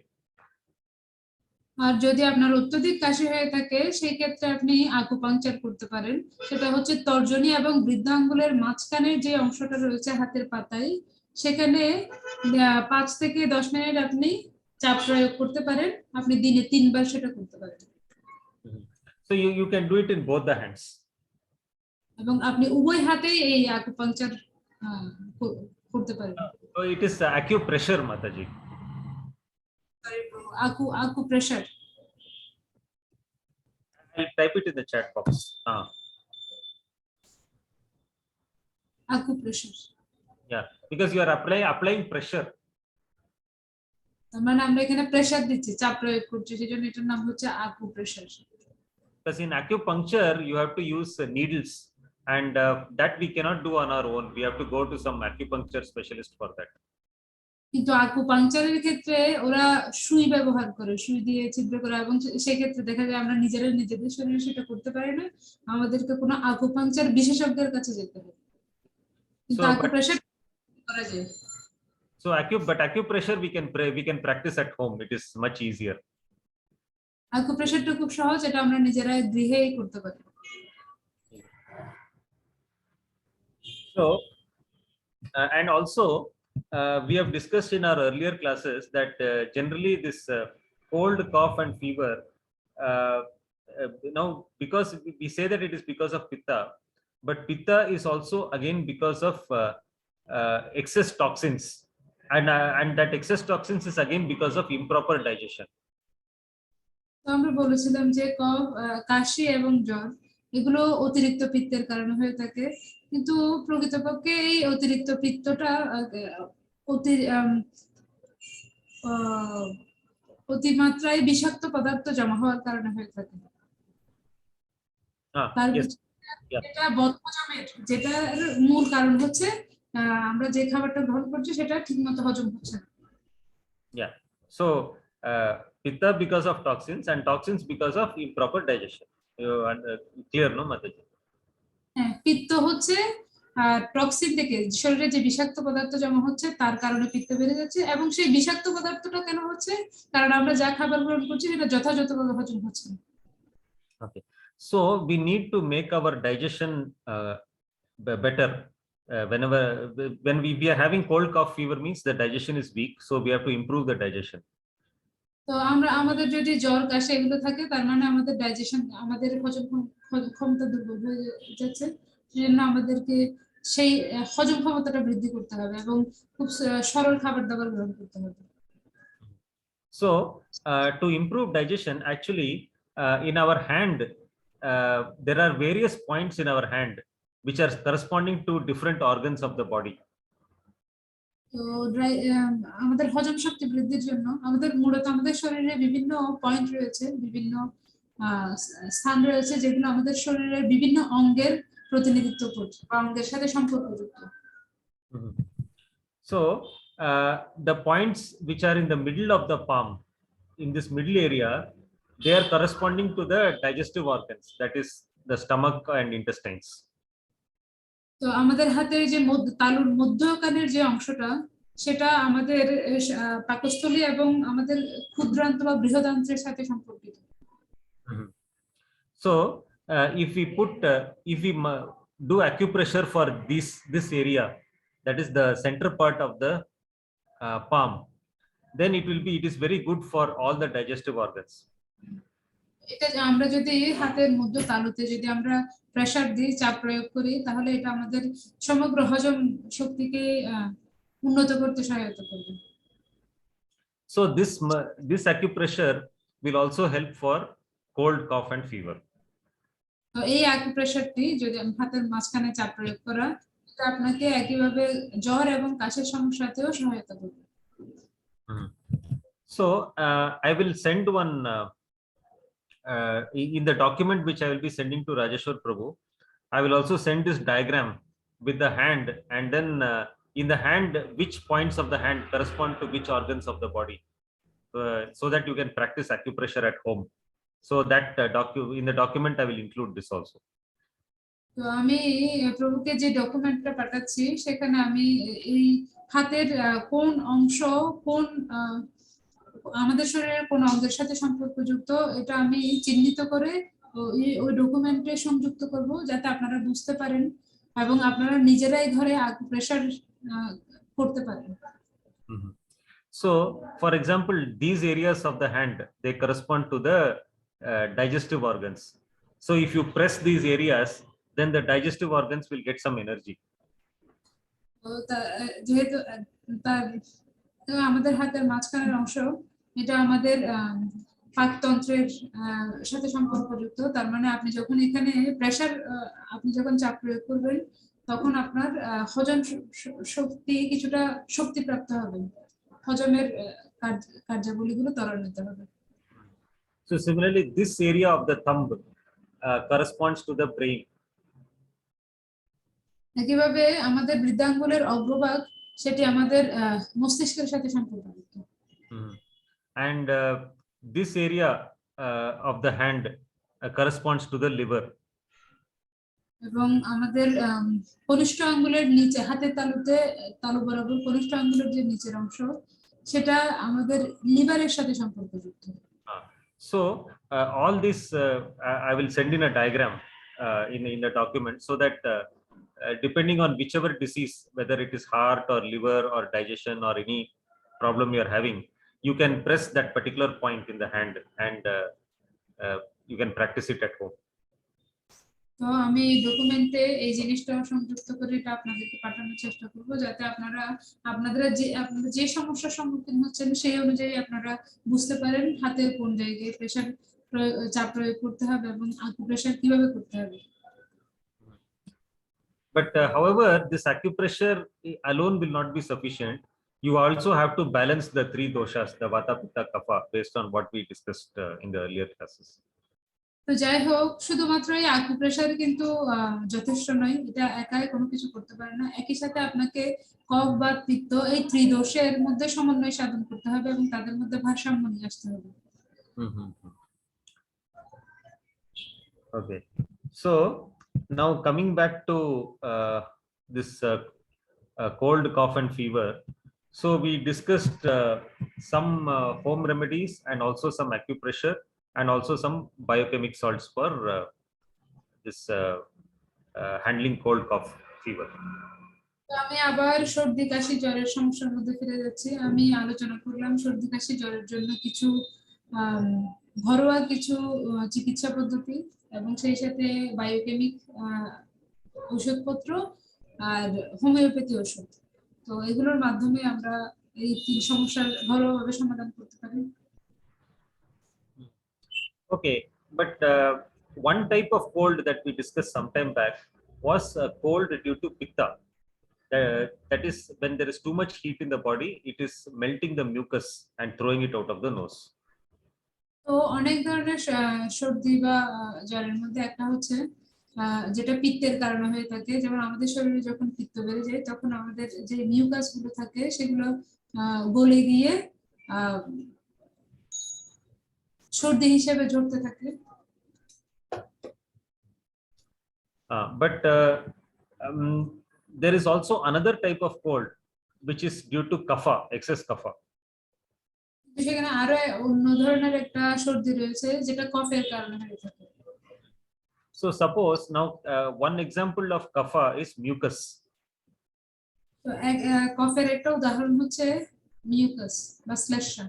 আর যদি আপনার অত্যধিক কাশি হয়ে থাকে, সেই ক্ষেত্রে আপনি acupuncture করতে পারেন। সেটা হচ্ছে তর্জনী এবং বৃদ্ধাঙ্গুলের মাঝখানের যে অংশটা রয়েছে হাতের পাতায়, সেখানে 5 থেকে 10 মিনিট আপনি চাপ প্রয়োগ করতে পারেন। আপনি দিনে 3 বার সেটা করতে পারেন। So you can do it in both the hands. এবং আপনি উভয় হাতেই এই আকুপাংচার করতে পারেন। So it is acupressure, Mataji. Acupressure. I'll type it in the chat box. Acupressure. Yeah, because you are applying pressure. মানে আমরা এখানে প্রেসার দিচ্ছি, চাপ প্রয়োগ করছি, সেজন্য এটার নাম হচ্ছে acupressure. Because in acupuncture you have to use needles, and that we cannot do on our own. We have to go to some acupuncture specialist for that. কিন্তু আকুপাংচারের ক্ষেত্রে ওরা সুই ব্যবহার করে, সুই দিয়ে ছিদ্র করে, এবং সেই ক্ষেত্রে দেখা যায় আমরা নিজেদের শরীরে সেটা করতে পারি না, আমাদেরকে কোনো আকুপাংচার বিশেষজ্ঞের কাছে যেতে হবে। কিন্তু আকুপ্রেশার করা যায়। So acupressure we can practice at home. It is much easier. আকুপ্রেশারটা খুব সহজ, এটা আমরা নিজেরা গৃহেই করতে পারি। So and also we have discussed in our earlier classes that generally this cold, cough, and fever, now because we say that it is because of pitta, but pitta is also again because of excess toxins, and that excess toxins is again because of improper digestion. তো আমরা বলেছিলাম যে কফ, কাশি এবং জ্বর এগুলো অতিরিক্ত পিত্তের কারণে হয়ে থাকে, কিন্তু প্রকৃতপক্ষে এই অতিরিক্ত পিত্তটা অতি অতিমাত্রায় বিষাক্ত পদার্থ জমা হওয়ার কারণে হয়ে থাকে। তার এটা বদহজমের যেটার মূল কারণ হচ্ছে আমরা যে খাবারটা গ্রহণ করছি সেটা ঠিকমতো হজম হচ্ছে না। Yeah, so pitta because of toxins and toxins because of improper digestion. You clear, no, Mataji? হ্যাঁ, পিত্ত হচ্ছে টক্সিন থেকে শরীরে যে বিষাক্ত পদার্থ জমা হচ্ছে তার কারণে পিত্ত বেড়ে যাচ্ছে, এবং সেই বিষাক্ত পদার্থটা কেন হচ্ছে? কারণ আমরা যা খাবার গ্রহণ করছি সেটা যথাযথভাবে হজম হচ্ছে না। Okay, so we need to make our digestion better. When we are having cold, cough, fever means the digestion is weak, so we have to improve the digestion. তো আমাদের যদি জ্বর কাশি এগুলো থাকে তার মানে আমাদের ডাইজেশন, আমাদের হজম ক্ষমতা দুর্বল হয়ে যাচ্ছে, সেজন্য আমাদেরকে সেই হজম ক্ষমতাটা বৃদ্ধি করতে হবে এবং খুব সরল খাবার দাবার গ্রহণ করতে হবে। So to improve digestion, actually in our hand there are various points in our hand which are corresponding to different organs of the body. তো আমাদের হজম শক্তি বৃদ্ধির জন্য মূলত আমাদের শরীরে বিভিন্ন পয়েন্ট রয়েছে, বিভিন্ন স্থান রয়েছে যেগুলো আমাদের শরীরের বিভিন্ন অঙ্গের প্রতিনিধিত্ব করছে বা অঙ্গের সাথে সম্পর্কযুক্ত। So the points which are in the middle of the palm, in this middle area, they are corresponding to the digestive organs, that is the stomach and intestines. তো আমাদের হাতের যে তালুর মধ্যখানের যে অংশটা সেটা আমাদের পাকস্থলী এবং আমাদের ক্ষুদ্রান্ত বা বৃহদান্ত্রের সাথে সম্পর্কিত। So if we do acupressure for this area, that is the center part of the palm, then it is very good for all the digestive organs. এটা আমরা যদি হাতের মধ্য তালুতে যদি আমরা প্রেসার দিই, চাপ প্রয়োগ করি, তাহলে এটা আমাদের সমগ্র হজম শক্তিকে উন্নত করতে সহায়তা করবে। So this acupressure will also help for cold, cough, and fever. তো এই আকুপ্রেসারটি যদি হাতের মাঝখানে চাপ প্রয়োগ করা, এটা আপনাকে একইভাবে জ্বর এবং কাশির সমস্যাতেও সহায়তা করবে। So I will send one in the document which I will be sending to Rajeshwar Prabhu. I will also send this diagram with the hand, and then in the hand which points of the hand correspond to which organs of the body, so that you can practice acupressure at home. So that in the document I will include this also. তো আমি প্রভুকে যে ডকুমেন্টটা পাঠাচ্ছি সেখানে আমি এই হাতের কোন অংশ কোন আমাদের শরীরের কোন অঙ্গের সাথে সম্পর্কযুক্ত এটা আমি চিহ্নিত করে ওই ডকুমেন্টে সংযুক্ত করব, যাতে আপনারা বুঝতে পারেন এবং আপনারা নিজেরাই ঘরে আকুপ্রেসার করতে পারেন। So for example, these areas of the hand, they correspond to the digestive organs. So if you press these areas, then the digestive organs will get some energy. যেহেতু আমাদের হাতের মাঝখানের অংশ এটা আমাদের পাকতন্ত্রের সাথে সম্পর্কযুক্ত, তার মানে আপনি যখন এখানে প্রেসার আপনি যখন চাপ প্রয়োগ করবেন তখন আপনার হজম শক্তি কিছুটা শক্তিপ্রাপ্ত হবে, হজমের কার্যাবলীগুলো ত্বরান্বিত হবে। So similarly, this area of the thumb corresponds to the brain. একইভাবে আমাদের বৃদ্ধাঙ্গুলের অগ্রভাগ সেটি আমাদের মস্তিষ্কের সাথে সম্পর্কিত। And this area of the hand corresponds to the liver. এবং আমাদের কনিষ্ঠ আঙ্গুলের নিচে হাতের তালু বরাবর কনিষ্ঠ আঙ্গুলের যে নিচের অংশ সেটা আমাদের লিভারের সাথে সম্পর্কযুক্ত। So all this I will send in a diagram in the document, so that depending on whichever disease, whether it is heart or liver or digestion or any problem you are having, you can press that particular point in the hand and you can practice it at home. তো আমি ডকুমেন্টে এই জিনিসটা সংযুক্ত করে এটা আপনাদেরকে পাঠানোর চেষ্টা করব, যাতে আপনারা আপনারা যে সমস্যার সম্মুখীন হচ্ছেন সেই অনুযায়ী আপনারা বুঝতে পারেন হাতে কোন জায়গায় প্রেসার চাপ প্রয়োগ করতে হবে এবং আকুপ্রেশার কিভাবে করতে হবে। But however, this acupressure alone will not be sufficient. You also have to balance the three doshas, the vata, pitta, kapha, based on what we discussed in the earlier classes. তো যাই হোক, শুধুমাত্র এই acupressure কিন্তু যথেষ্ট নয়, এটা একাই কোনো কিছু করতে পারে না। একই সাথে আপনাকে কফ বা পিত্ত এই ত্রিদোষের মধ্যে সমন্বয় সাধন করতে হবে এবং তাদের মধ্যে ভারসাম্য নিয়ে আসতে হবে। Okay, so now coming back to this cold, cough and fever. So we discussed some home remedies and also some acupressure and also some biochemic salts for this handling cold, cough, fever. তো আমি আবার সর্দি কাশি জ্বরের সমস্যার মধ্যে ফিরে যাচ্ছি। আমি আলোচনা করলাম সর্দি কাশি জ্বরের জন্য কিছু ঘরোয়া কিছু চিকিৎসা পদ্ধতি এবং সেই সাথে বায়োকেমিক ওষুধপত্র আর হোমিওপ্যাথি ওষুধ। তো এগুলোর মাধ্যমে আমরা এই তিন সমস্যার ঘরোয়াভাবে সমাধান করতে পারি। Okay, but one type of cold that we discussed some time back was cold due to pitta. That is, when there is too much heat in the body, it is melting the mucus and throwing it out of the nose. তো অনেক ধরনের সর্দি বা জ্বরের মধ্যে একটা হচ্ছে যেটা পিত্তের কারণে হয়ে থাকে। যেমন আমাদের শরীরে যখন পিত্ত বেড়ে যায় তখন আমাদের যে মিউকাস গুলো থাকে সেগুলো গলে গিয়ে সর্দি হিসেবে ঝরতে থাকে। But there is also another type of cold which is due to kapha, excess kapha. সেখানে আরো অন্য ধরনের একটা সর্দি রয়েছে যেটা কফের কারণে হয়ে থাকে। So suppose now one example of kapha is mucus. তো কফের একটা উদাহরণ হচ্ছে মিউকাস বা শ্লেষ্মা।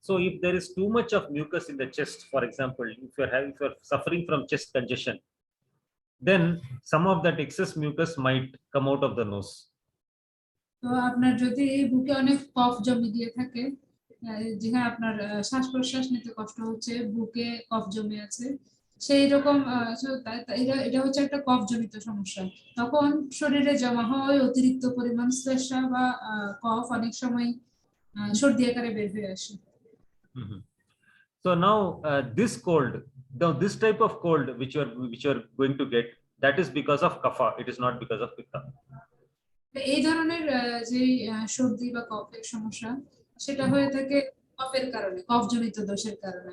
So if there is too much of mucus in the chest, for example, if you are suffering from chest congestion, then some of that excess mucus might come out of the nose. তো আপনার যদি বুকে অনেক কফ জমে গিয়ে থাকে, যেখানে আপনার শ্বাস প্রশ্বাস নিতে কষ্ট হচ্ছে, বুকে কফ জমে আছে, সেই রকম এটা হচ্ছে একটা কফ জনিত সমস্যা। তখন শরীরে জমা হয় অতিরিক্ত পরিমাণ শ্লেষ্মা বা কফ অনেক সময় সর্দি আকারে বের হয়ে আসে। So now this type of cold which you are going to get, that is because of kapha. It is not because of pitta. এই ধরনের যে সর্দি বা কফের সমস্যা সেটা হয়ে থাকে কফের কারণে, কফজনিত দোষের কারণে।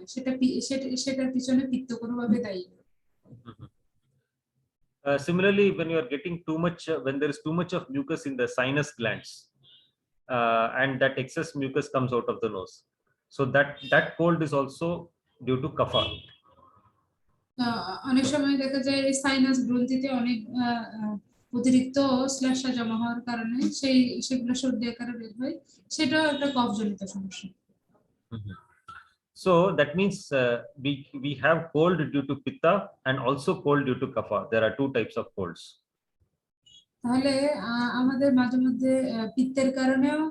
সেটার পিছনে পিত্ত কোনোভাবে দায়ী না। Similarly, when you are getting too much, when there is too much of mucus in the sinus glands, and that excess mucus comes out of the nose, so that cold is also due to kapha. অনেক সময় দেখা যায় sinus গ্রন্থিতে অনেক অতিরিক্ত শ্লেষ্মা জমা হওয়ার কারণে সেগুলো সর্দি আকারে বের হয়, সেটাও একটা কফজনিত সমস্যা। So that means we have cold due to pitta and also cold due to kapha. There are two types of colds. তাহলে আমাদের মাঝে মধ্যে পিত্তের কারণেও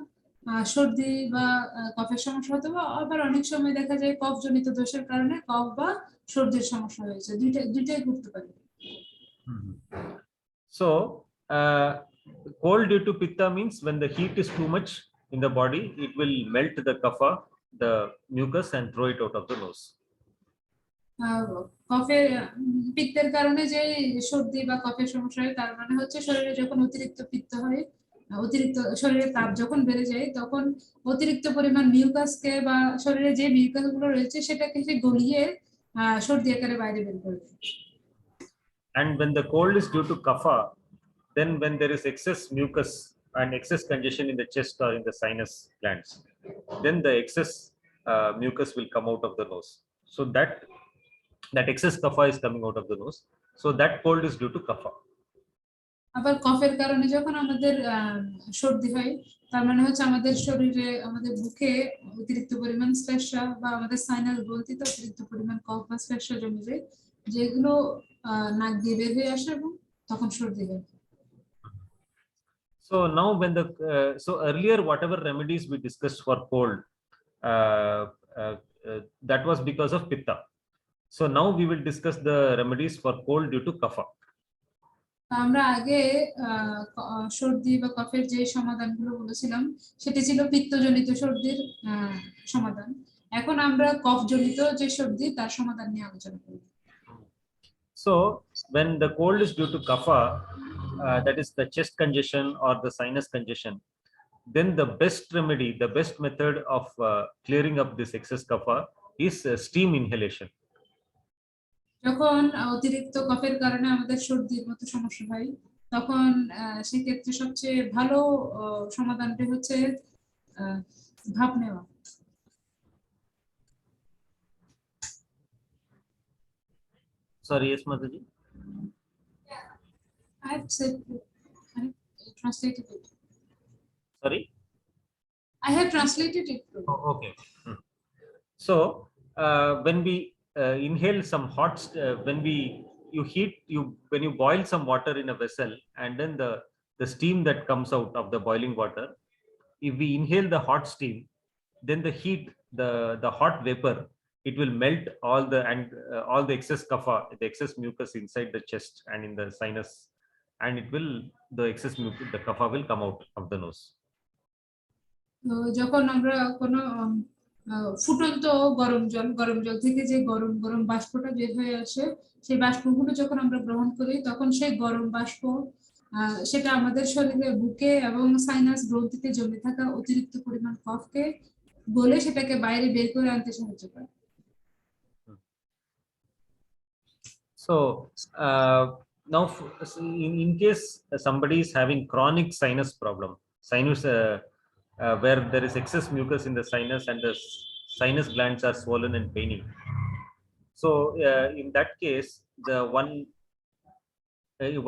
সর্দি বা কফের সমস্যা হতে পারে, আবার অনেক সময় দেখা যায় কফজনিত দোষের কারণে কফ বা সর্দির সমস্যা হয়েছে। দুইটাই ঘটতে পারে। So cold due to pitta means when the heat is too much in the body, it will melt the kapha, the mucus, and throw it out of the nose. কফের পিত্তের কারণে যে সর্দি বা কফের সমস্যা হয় তার মানে হচ্ছে শরীরে যখন অতিরিক্ত পিত্ত হয়, অতিরিক্ত শরীরে তাপ যখন বেড়ে যায়, তখন অতিরিক্ত পরিমাণ মিউকাসকে বা শরীরে যে মিউকাস গুলো রয়েছে সেটাকে সে গলিয়ে সর্দি আকারে বাইরে বের করে। And when the cold is due to kapha, then when there is excess mucus and excess congestion in the chest or in the sinus glands, then the excess mucus will come out of the nose. So that excess kapha is coming out of the nose. So that cold is due to kapha. আবার কফের কারণে যখন আমাদের সর্দি হয়, তার মানে হচ্ছে আমাদের শরীরে, আমাদের বুকে অতিরিক্ত পরিমাণ শ্লেষ্মা বা আমাদের সাইনাস গ্রন্থিতে অতিরিক্ত পরিমাণ কফ বা শ্লেষ্মা জমে যায়, যেগুলো নাক দিয়ে বের হয়ে আসে এবং তখন সর্দি হয়। So now when the so earlier whatever remedies we discussed for cold, uh, uh, that was because of pitta. So now we will discuss the remedies for cold due to kapha. আমরা আগে সর্দি বা কফের যে সমাধানগুলো বলেছিলাম সেটি ছিল পিত্তজনিত সর্দির সমাধান। এখন আমরা কফজনিত যে সর্দি তার সমাধান নিয়ে আলোচনা করব। So when the cold is due to kapha, that is the chest congestion or the sinus congestion, then the best remedy, the best method of clearing up this excess kapha is steam inhalation. যখন অতিরিক্ত কফের কারণে আমাদের সর্দির মতো সমস্যা হয়, তখন সেক্ষেত্রে সবচেয়ে ভালো সমাধানটি হচ্ছে ভাপ নেওয়া। Sorry, yes, Mataji. I have said, I have translated it. Sorry. I have translated it. Oh, okay. So when we inhale some hot, when you boil some water in a vessel, and then the steam that comes out of the boiling water, if we inhale the hot steam, then the heat, the hot vapor, it will melt all the excess kapha, the excess mucus inside the chest and in the sinus, and the excess mucus, the kapha will come out of the nose. যখন আমরা কোনো ফুটন্ত গরম জল থেকে যে গরম গরম বাষ্পটা বের হয়ে আসে, সেই বাষ্পগুলো যখন আমরা গ্রহণ করি, তখন সেই গরম বাষ্প সেটা আমাদের শরীরে বুকে এবং সাইনাস গ্রন্থিতে জমে থাকা অতিরিক্ত পরিমাণ কফকে গলে সেটাকে বাইরে বের করে আনতে সাহায্য করে। So now in case somebody is having chronic sinus problem, sinus where there is excess mucus in the sinus and the sinus glands are swollen and paining, so in that case the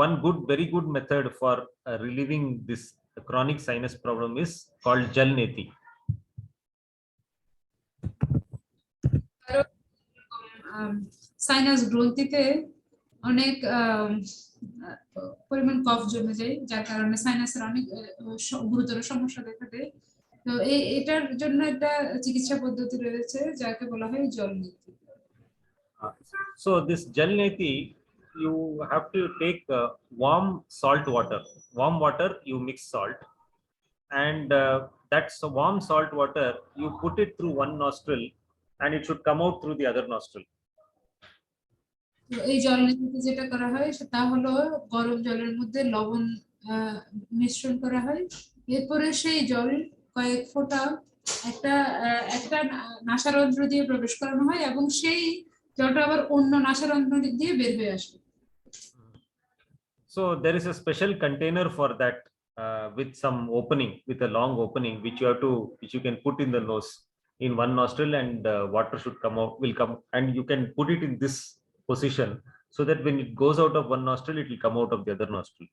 one very good method for relieving this chronic sinus problem is called jal neti. Sinus গ্রন্থিতে অনেক পরিমাণ কফ জমে যায়, যার কারণে সাইনাসের অনেক গুরুতর সমস্যা দেখা দেয়। তো এটার জন্য একটা চিকিৎসা পদ্ধতি রয়েছে যাকে বলা হয় জল নীতি। So this jal neti, you have to take warm water, you mix salt, and that's warm salt water, you put it through one nostril and it should come out through the other nostril. এই জল নীতিতে যেটা করা হয় সেটা হলো গরম জলের মধ্যে লবণ মিশ্রণ করা হয়, এরপরে সেই জল কয়েক ফোঁটা একটা একটা নাসারন্ধ্র দিয়ে প্রবেশ করানো হয় এবং সেই জলটা আবার অন্য নাসারন্ধ্র দিয়ে বের হয়ে আসে। So there is a special container for that with some opening, with a long opening, which you can put in the nose in one nostril, and water will come, and you can put it in this position so that when it goes out of one nostril, it will come out of the other nostril.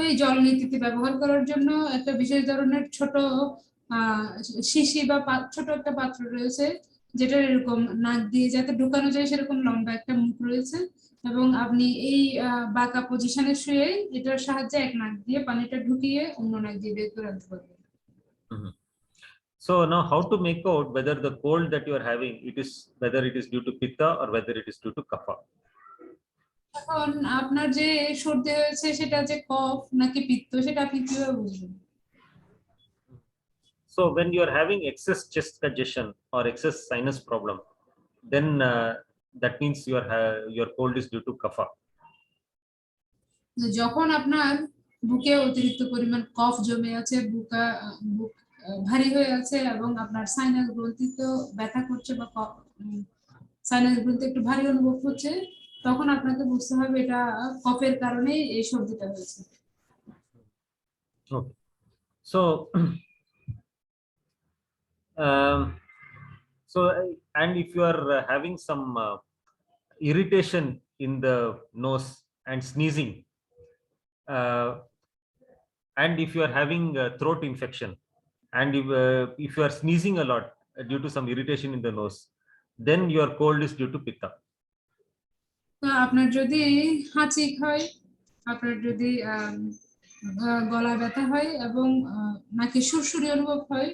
এই জল নীতিতে ব্যবহার করার জন্য একটা বিশেষ ধরনের ছোট শিশি বা ছোট একটা পাত্র রয়েছে, যেটা এরকম নাক দিয়ে যাতে ঢুকানো যায় সেরকম লম্বা একটা মুখ রয়েছে, এবং আপনি এই বাঁকা পজিশনে শুয়ে এটার সাহায্যে এক নাক দিয়ে পানিটা ঢুকিয়ে অন্য নাক দিয়ে বের করে আনতে পারবেন। So now how to make out whether the cold that you are having, whether it is due to pitta or whether it is due to kapha? এখন আপনার যে সর্দি হয়েছে সেটা যে কফ নাকি পিত্ত সেটা আপনি কিভাবে বুঝবেন? So when you are having excess chest congestion or excess sinus problem, then that means your cold is due to kapha. যখন আপনার বুকে অতিরিক্ত পরিমাণ কফ জমে আছে, বুক ভারী হয়ে আছে এবং আপনার সাইনাস গ্রন্থিতে ব্যথা করছে বা সাইনাস গ্রন্থি একটু ভারী অনুভব হচ্ছে, তখন আপনাকে বুঝতে হবে এটা কফের কারণেই এই সর্দিটা হয়েছে। Okay. So and if you are having some irritation in the nose and sneezing, and if you are having throat infection, and if you are sneezing a lot due to some irritation in the nose, then your cold is due to pitta. তো আপনার যদি হাঁচি হয়, আপনার যদি গলা ব্যথা হয় এবং নাকি সুরসুরি অনুভব হয়,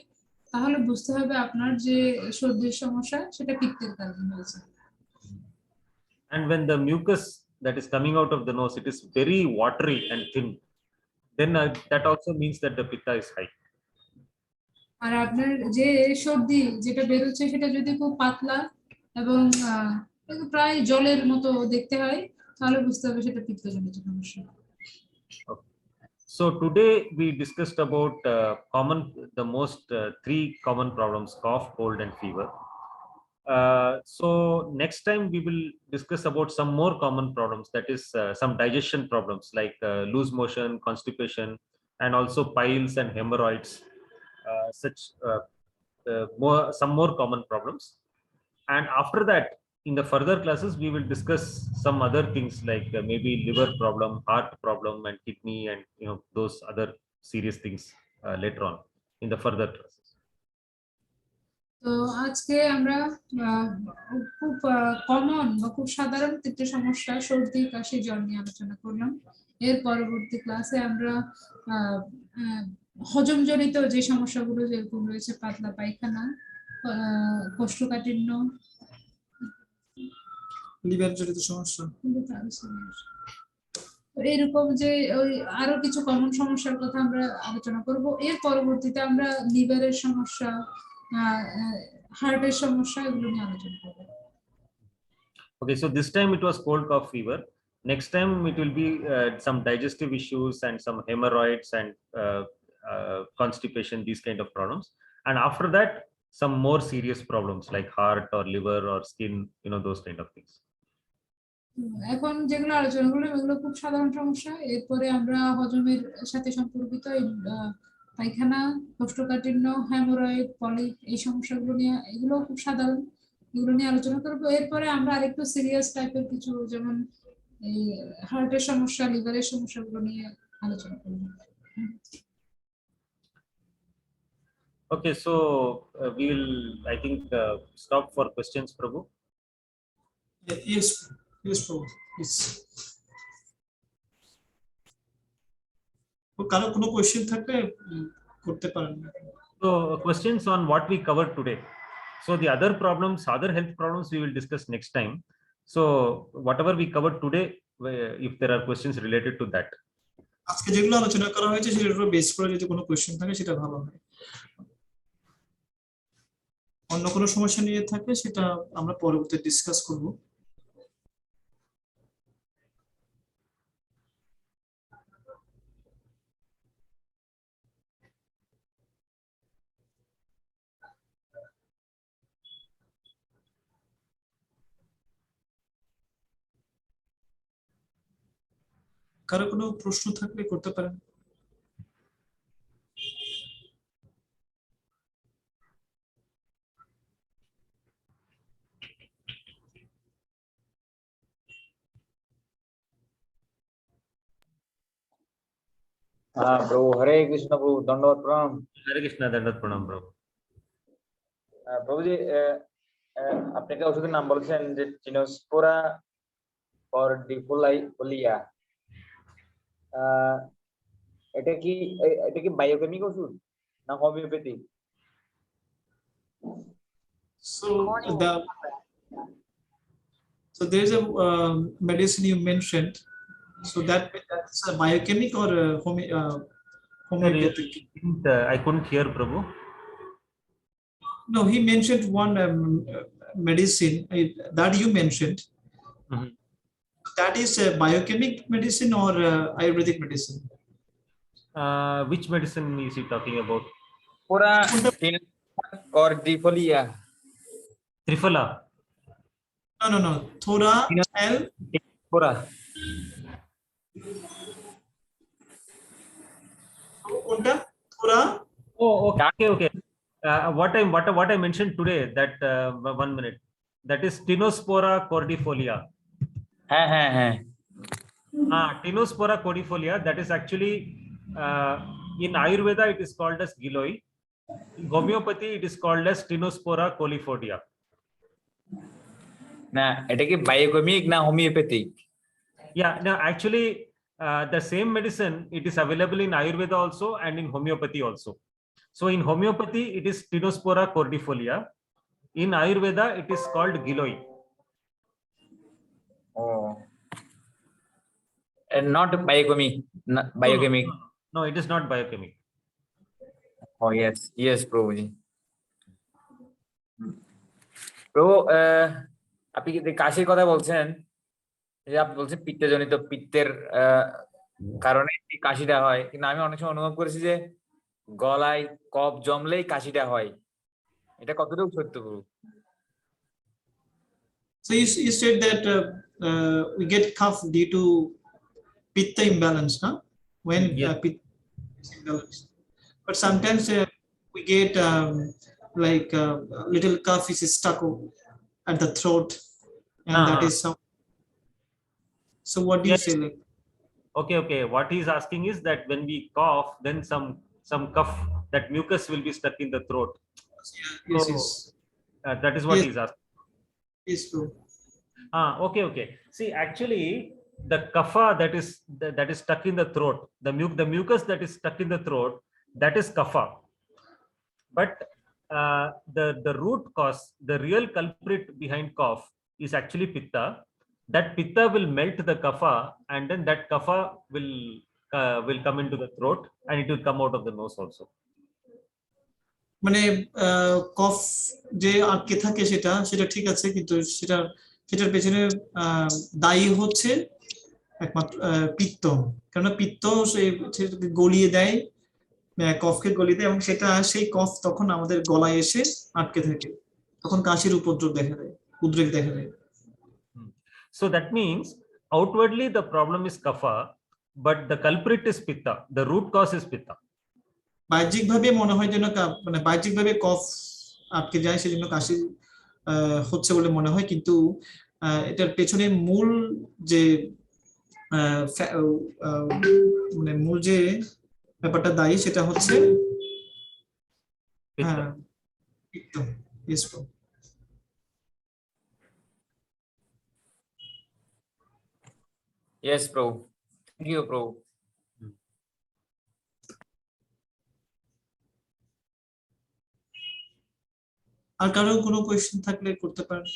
তাহলে বুঝতে হবে আপনার যে সর্দির সমস্যা সেটা পিত্তের কারণে হয়েছে। And when the mucus that is coming out of the nose, it is very watery and thin, then that also means that the pitta is high. আর আপনার যে সর্দি যেটা বেরোচ্ছে সেটা যদি খুব পাতলা এবং প্রায় জলের মতো দেখতে হয়, তাহলে বুঝতে হবে সেটা পিত্তজনিত সমস্যা। Okay. So today we discussed about the most three common problems: cough, cold, and fever. So next time we will discuss about some more common problems, that is some digestion problems like loose motion, constipation, and also piles and hemorrhoids, some more common problems. And after that, in the further classes, we will discuss some other things like maybe liver problem, heart problem, and kidney, and those other serious things later on in the further classes. তো আজকে আমরা খুব common বা খুব সাধারণ তিনটে সমস্যা, সর্দি, কাশি, জ্বর নিয়ে আলোচনা করলাম। এর পরবর্তী ক্লাসে আমরা হজমজনিত যে সমস্যাগুলো যেরকম রয়েছে, পাতলা পায়খানা, কোষ্ঠকাঠিন্য, লিভার জনিত সমস্যা, এরকম যে ওই আরো কিছু কমন সমস্যার কথা আমরা আলোচনা করব। এর পরবর্তীতে আমরা লিভারের সমস্যা, হার্টের সমস্যা, এগুলো নিয়ে আলোচনা করব। Okay, so this time it was cold, cough, fever. Next time it will be some digestive issues and some hemorrhoids and constipation, these kind of problems. And after that, some more serious problems like heart or liver or skin, those kind of things. এখন যেগুলো আলোচনা করলাম এগুলো খুব সাধারণ সমস্যা। এরপরে আমরা হজমের সাথে সম্পর্কিত পায়খানা, কোষ্ঠকাঠিন্য, হেমোরয়েড, পলিপ, এই সমস্যাগুলো নিয়ে, এগুলো খুব সাধারণ, এগুলো নিয়ে আলোচনা করবো। এরপরে আমরা আরেকটু সিরিয়াস টাইপের কিছু, যেমন এই হার্টের সমস্যা, লিভারের সমস্যাগুলো নিয়ে আলোচনা করবো। Okay, so we will, I think, stop for questions, Prabhu. Yes, Prabhu. Yes. কারো কোনো কোয়েশ্চেন থাকলে করতে পারেন। So questions on what we covered today. So the other problems, other health problems, we will discuss next time. So whatever we covered today, if there are questions related to that. আজকে যেগুলো আলোচনা করা হয়েছে সেটার উপর base করে যদি কোনো কোয়েশ্চেন থাকে সেটা ভালো হয়। অন্য কোনো সমস্যা নিয়ে থাকলে সেটা আমরা পরবর্তীতে ডিসকাস করব। কারো কোনো প্রশ্ন থাকলে করতে পারেন। প্রভু হরে কৃষ্ণ। প্রভু দণ্ডবত প্রণাম। Hare Krishna, Dandavat Pranam, Prabhu. প্রভুজি, আপনি একটা ওষুধের নাম বলছেন যে চিনোস্পোরা কর্ডিফোলিয়া, এটা কি বায়োকেমিক ওষুধ না homeopathy? So there is a medicine you mentioned. So that's a biochemic or homeopathic? I couldn't hear, Prabhu. No, he mentioned one medicine that you mentioned. Mm-hmm. That is a biochemic medicine or Ayurvedic medicine? Which medicine is he talking about? Pura cordifolia. Triphala. No. Thora L. Pura. Thora. Oh, okay. What I mentioned today, that 1 minute, that is Stenospora cordifolia. হ্যাঁ। Tinospora cordifolia, that is actually in Ayurveda it is called as giloi. In homeopathy it is called as Tinospora colifolia. না এটা কি biochemic না homeopathic? Yeah, no, actually the same medicine, it is available in Ayurveda also and in homeopathy also. So in homeopathy it is Tinospora cordifolia. In Ayurveda it is called giloi. Oh, and not biochemic, not biochemic. No, it is not biochemic. Oh yes, yes, Prabhuji. প্রভু আপনি যে কাশির কথা বলছেন, যে আপনি বলছেন পিত্তজনিত পিত্তের কারণে এই কাশিটা হয়, কিন্তু আমি অনেক সময় অনুভব করেছি যে গলায় কফ জমলেই কাশিটা হয়, এটা কতটুকু সত্য প্রভু? So you said that we get cough due to pitta imbalance, huh? When Yes. pitta is imbalance. But sometimes we get like little cough is stuck at the throat, and that is some. So what do you say? Like, Okay. What he is asking is that when we cough, then some cough, that mucus will be stuck in the throat. yes, So, yes, that is what yes. he is asking. Yes, true. Okay. See, actually, the kapha that is stuck in the throat, the mucus that is stuck in the throat, that is kapha. But the root cause, the real culprit behind cough is actually pitta. That pitta will melt the kapha, and then that kapha will come into the throat, and it will come out of the nose also. মানে কফ যে আটকে থাকে সেটা ঠিক আছে, কিন্তু সেটার পেছনে দায়ী হচ্ছে একমাত্র পিত্ত, কারণ পিত্ত সেটাকে গলিয়ে দেয়, কফকে গলিয়ে দেয়, এবং সেই কফ তখন আমাদের গলায় এসে আটকে থাকে, তখন কাশির উপদ্রব দেখা দেয়, উদ্রেক দেখা দেয়। So that means outwardly the problem is kapha, but the culprit is pitta. The root cause is pitta. বাহ্যিকভাবে মনে হয় যেন মানে বাহ্যিকভাবে কফ আটকে যায়, সেজন্য কাশি হচ্ছে বলে মনে হয়, কিন্তু এটার পেছনে মূল যে মানে মূল যে ব্যাপারটা দায়ী সেটা হচ্ছে পিত্ত। Yes, bro. Yes, Prabhu. Thank you, Prabhu. আর কারো কোনো কোয়েশ্চেন থাকলে করতে পারেন।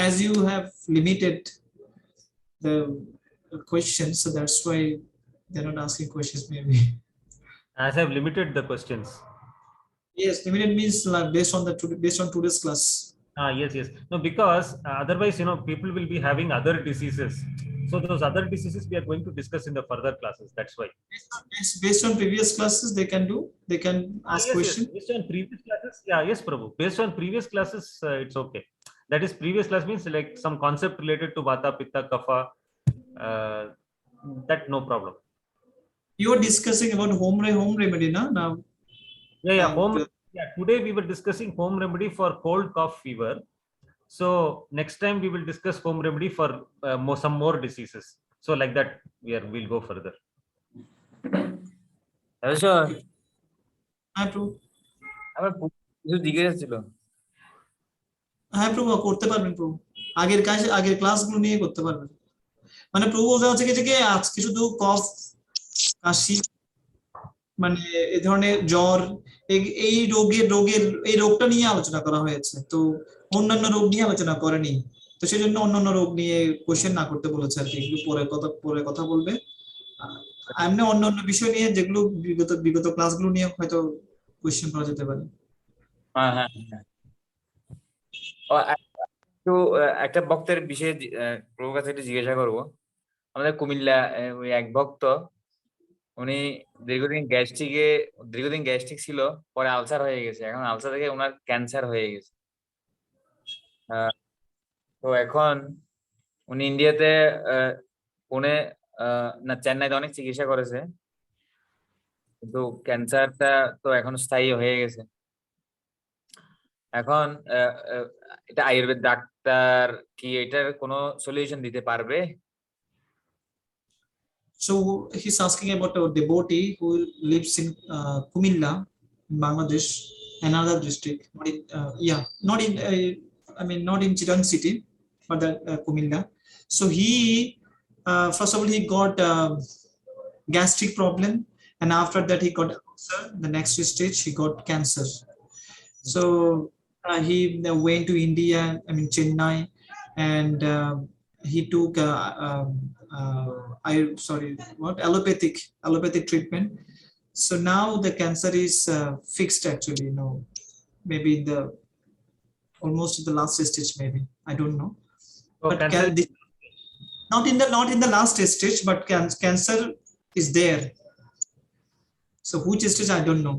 As you have limited the questions, so that's why they're not asking questions maybe. As I've limited the questions. Yes, limited means like based on today's class. Yes. No, because otherwise, people will be having other diseases. So those other diseases we are going to discuss in the further classes. That's why. Based on previous classes, they can ask questions. Yes. Based on previous classes, yes, Prabhu. Based on previous classes, it's okay. That is, previous class means like some concept related to Vata, Pitta, Kapha. That no problem. You are discussing about home remedy, na? Now. Today we were discussing home remedy for cold, cough, fever. So next time we will discuss home remedy for some more diseases. So like that, we'll go further. হ্যাঁ প্রভু, আমার কিছু জিজ্ঞাসা ছিল। হ্যাঁ প্রভু, করতে পারবেন প্রভু, আগের ক্লাসগুলো নিয়ে করতে পারবেন। মানে প্রভু বলতে হচ্ছে যে আজকে শুধু কফ, কাশি, মানে এই ধরনের জ্বর, এই রোগটা নিয়ে আলোচনা করা হয়েছে, তো অন্যান্য রোগ নিয়ে আলোচনা করেনি, তো সেজন্য অন্যান্য রোগ নিয়ে কোশ্চেন না করতে বলেছে আর কি, এগুলো পরে কথা বলবে। এমনি অন্যান্য বিষয় নিয়ে যেগুলো বিগত ক্লাসগুলো নিয়ে হয়তো কোশ্চেন করা যেতে পারে। হ্যাঁ। তো একটা ভক্তের বিষয়ে প্রভুর কাছে একটু জিজ্ঞাসা করবো। আমাদের কুমিল্লা ওই এক ভক্ত, উনি দীর্ঘদিন গ্যাস্ট্রিক ছিল, পরে আলসার হয়ে গেছে, এখন আলসার থেকে ওনার ক্যান্সার হয়ে গেছে। তো এখন উনি ইন্ডিয়াতে পুনে না চেন্নাইতে অনেক চিকিৎসা করেছে, কিন্তু ক্যান্সারটা তো এখন স্থায়ী হয়ে গেছে। এখন এটা আয়ুর্বেদ ডাক্তার কি এটার কোনো সলিউশন দিতে পারবে? So he's asking about a devotee who lives in Kumilla, Bangladesh, another district. Not in, not in. I mean, not in Chittagong city, but that Kumilla. So he, first of all, he got gastric problem, and after that he got ulcer. The next stage he got cancer. So he went to India, I mean Chennai, and he took allopathic treatment. So now the cancer is fixed actually, maybe in the almost in the last stage, maybe I don't know. So But cancer, not in the last stage, but cancer is there. So which stage I don't know.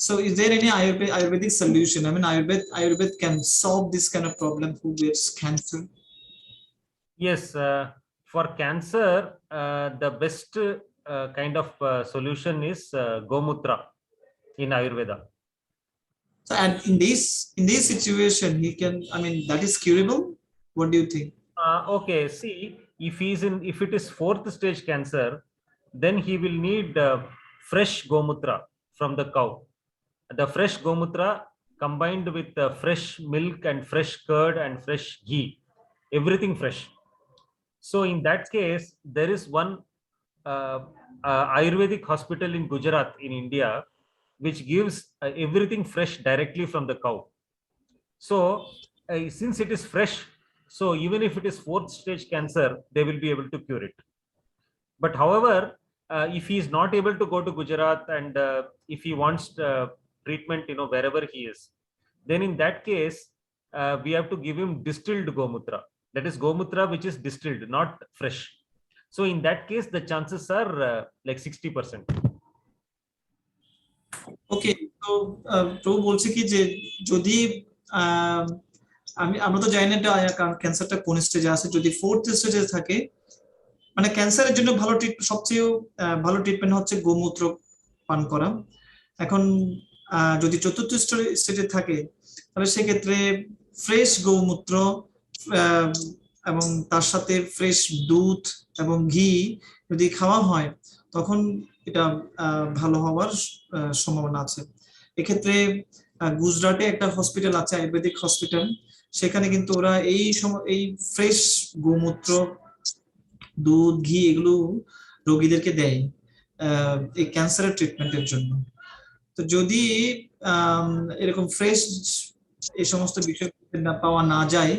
So is there any Ayurvedic solution? I mean, Ayurved can solve this kind of problem who gets cancer. yes, for cancer, the best kind of solution is Gomutra in Ayurveda. So and in this situation, he can. I mean, that is curable. What do you think? Okay, see, if it is fourth stage cancer, then he will need fresh Gomutra from the cow. The fresh Gomutra combined with fresh milk and fresh curd and fresh ghee, everything fresh. So in that case, there is one Ayurvedic hospital in Gujarat in India, which gives everything fresh directly from the cow. So since it is fresh, so even if it is fourth stage cancer, they will be able to cure it. But however, if he is not able to go to Gujarat, and if he wants treatment, wherever he is, then in that case, we have to give him distilled Gomutra. That is Gomutra which is distilled, not fresh. So in that case, the chances are like 60%. Okay, so প্রভু বলছে কি যে যদি আমরা তো জানি না ক্যান্সারটা কোন স্টেজে আছে, যদি ফোর্থ স্টেজে থাকে, মানে ক্যান্সারের জন্য সবচেয়ে ভালো ট্রিটমেন্ট হচ্ছে গোমূত্র পান করা। এখন যদি চতুর্থ স্টেজে থাকে, তাহলে সেক্ষেত্রে ফ্রেশ গোমূত্র এবং তার সাথে ফ্রেশ দুধ এবং ঘি যদি খাওয়া হয়, তখন এটা ভালো হওয়ার সম্ভাবনা আছে। এক্ষেত্রে গুজরাটে একটা হসপিটাল আছে, আয়ুর্বেদিক হসপিটাল, সেখানে কিন্তু ওরা এই ফ্রেশ গোমূত্র, দুধ, ঘি এগুলো রোগীদেরকে দেয় এই ক্যান্সারের ট্রিটমেন্টের জন্য। তো যদি এরকম ফ্রেশ এই সমস্ত বিষয় পাওয়া না যায়,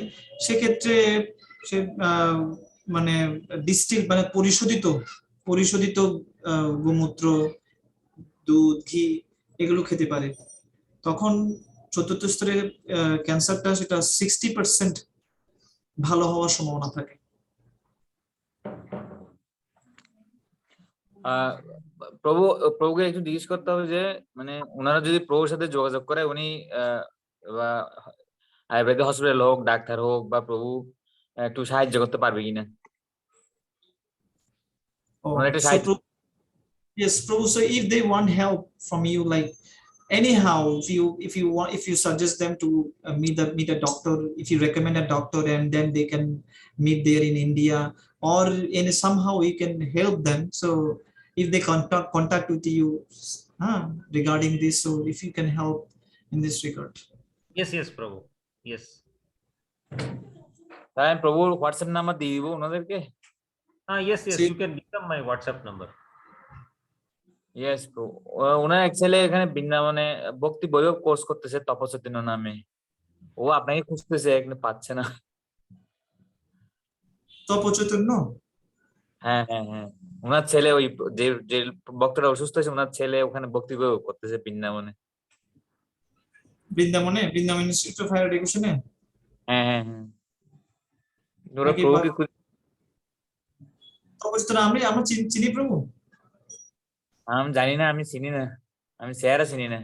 সেক্ষেত্রে সে মানে ডিস্টিল মানে পরিশোধিত গোমূত্র, দুধ, ঘি এগুলো খেতে পারে। তখন চতুর্থ স্তরের ক্যান্সারটা সেটা 60% ভালো হওয়ার সম্ভাবনা থাকে। প্রভুকে একটু জিজ্ঞেস করতে হবে যে মানে ওনারা যদি প্রভুর সাথে যোগাযোগ করে, উনি বা আয়ুর্বেদিক হসপিটাল হোক, ডাক্তার হোক বা প্রভু একটু সাহায্য করতে পারবে কিনা। Yes, Prabhu. So if they want help from you, like anyhow, if you suggest them to meet a doctor, if you recommend a doctor, and then they can meet there in India, or in somehow you can help them. So if they contact with you regarding this, so if you can help in this regard. Yes, Prabhu. Yes. তাই প্রভুর WhatsApp number দিয়ে দিব ওনাদেরকে। Yes, you can give them my WhatsApp number. Yes, প্রভু। ওনার actually এখানে বৃন্দাবনে ভক্তি বইও কোর্স করতেছে তপস্যা নামে। ও আপনাকে খুঁজতেছে, এখানে পাচ্ছে না। তপচৈতন্য? হ্যাঁ, ওনার ছেলে, ওই যে ভক্তরা অসুস্থ আছে, ওনার ছেলে ওখানে ভক্তি বইও করতেছে বৃন্দাবনে। বৃন্দাবন ইনস্টিটিউট অফ হায়ার এডুকেশনে? হ্যাঁ। ওরা প্রভুকে তপচৈতন্য আমরা চিনি প্রভু? আমি জানি না, আমি চিনি না, আমি চেহারা চিনি না।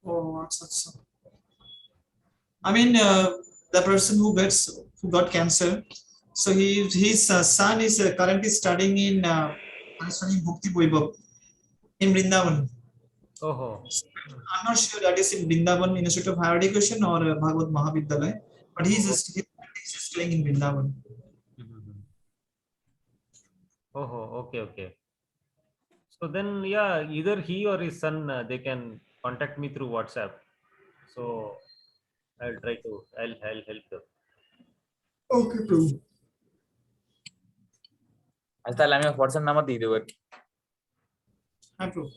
ও আচ্ছা। I mean, the person who got cancer, so his son is currently studying in Aniswani Bhakti Vaibhav in Vrindavan. Oh. I'm not sure that is in Vrindavan Institute of Higher Education or Bhagavad Mahavidyalaya, but he's staying in Vrindavan. Oh, okay. So then, yeah, either he or his son, they can contact me through WhatsApp. So I'll help them. Okay, Prabhu. আচ্ছা তাহলে আমি WhatsApp number দিয়ে দেবো আর কি। হ্যাঁ Prabhu.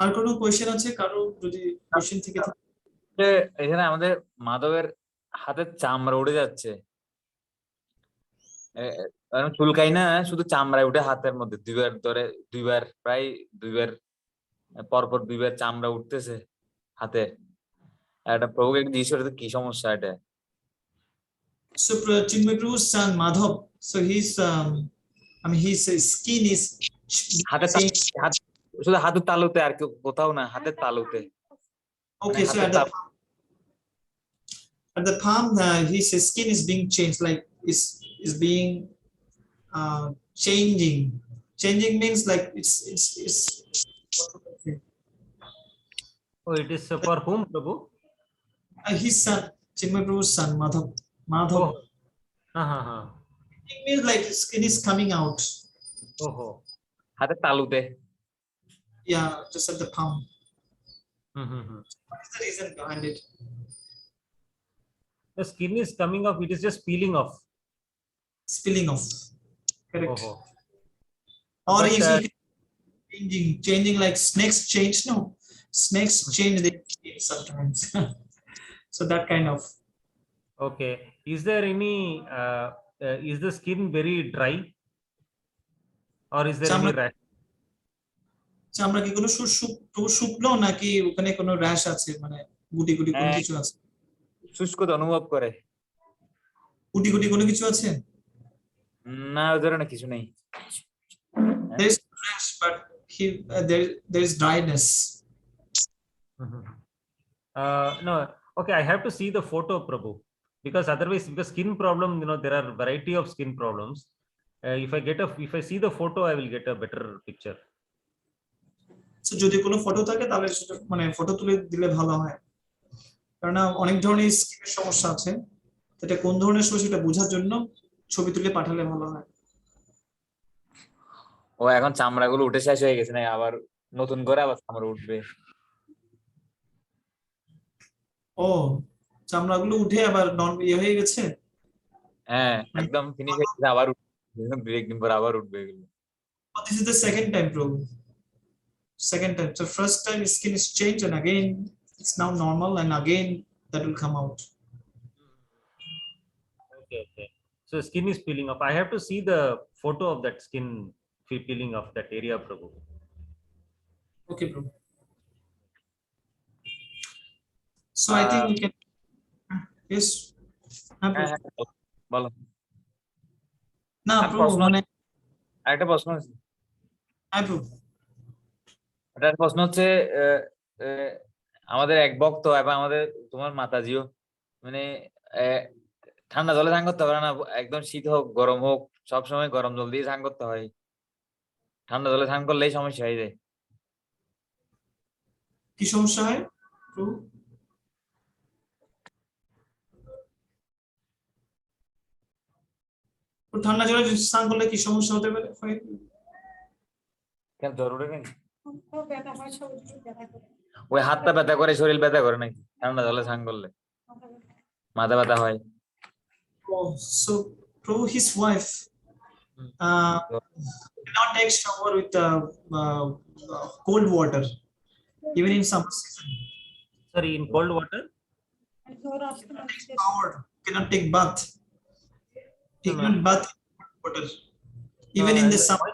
আর কোনো question আছে কারো যদি কোয়েশ্চেন থেকে থাকে? এখানে আমাদের মাধবের হাতের চামড়া উঠে যাচ্ছে, চুলকাই না, শুধু চামড়ায় উঠে হাতের মধ্যে প্রায় দুইবার পরপর দুইবার চামড়া উঠতেছে হাতে। একটা প্রভুকে একটু জিজ্ঞেস করে কি সমস্যা এটা। So Chinmay Prabhu's son Madhav, so his his skin is শুধু হাতের তালুতে, আর কোথাও না, হাতের তালুতে। okay, so at the palm his skin is being changed, like is being changing means like it's Oh, it is for whom, Prabhu? his son Chinmay Prabhu's son Madhav. Oh. It means like skin is coming out. Oh. হাতের তালুতে। Yeah, just at the palm. What is the reason behind it? The skin is coming off, it is just peeling off. Spilling off. Correct. Oh. Or But, is it changing like snakes change? No, snakes change their skin sometimes. So that kind of. Okay. Is there any is the skin very dry, or is there any rash? চামড়া কি কোনো শুকনো নাকি ওখানে কোনো rash আছে, মানে গুটি গুটি কোনো কিছু আছে? শুষ্ক অনুভব করে। গুটি গুটি কোনো কিছু আছে? না, ওই ধরনের কিছু নেই। There is rash, but there is dryness. No. Okay, I have to see the photo, Prabhu, because otherwise, because skin problem, there are variety of skin problems. If I see the photo, I will get a better picture. So যদি কোনো photo থাকে তাহলে সেটা মানে photo তুলে দিলে ভালো হয়, কারণ অনেক ধরনের স্কিনের সমস্যা আছে, এটা কোন ধরনের সমস্যা সেটা বোঝার জন্য ছবি তুলে পাঠালে ভালো হয়। ও এখন চামড়াগুলো উঠে শেষ হয়ে গেছে, না আবার নতুন করে আবার চামড়া উঠবে? ও, চামড়াগুলো উঠে আবার হয়ে গেছে? হ্যাঁ, একদম ফিনিশ হয়ে গেছে, আবার দুই একদিন পর আবার উঠবে এগুলো। This is the second time, bro. Second time. So first time skin is changed and again it's now normal and again that will come out. Okay. So skin is peeling off. I have to see the photo of that skin peeling off that area, Prabhu. Okay, bro. So I think we can. Yes. বলো না প্রভু, মানে একটা প্রশ্ন আছে। হ্যাঁ প্রভু। এটার প্রশ্ন হচ্ছে আমাদের এক ভক্ত এবং আমাদের তোমার মাতাজিও মানে ঠান্ডা জলে স্নান করতে পারে না, একদম শীত হোক গরম হোক সবসময় গরম জল দিয়ে স্নান করতে হয়, ঠান্ডা জলে স্নান করলেই সমস্যা হয়ে যায়। কি সমস্যা হয় প্রভু? ঠান্ডা জলে স্নান করলে কি সমস্যা হতে পারে? কেন জরুরি নেই? ওই হাতটা ব্যথা করে, শরীর ব্যথা করে নাকি ঠান্ডা জলে স্নান করলে? মাথা ব্যথা হয়। So Prabhu, his wife cannot take shower with cold water even in summer season. Sorry, in cold water? Cannot take bath. He cannot bath in cold water even in the summer.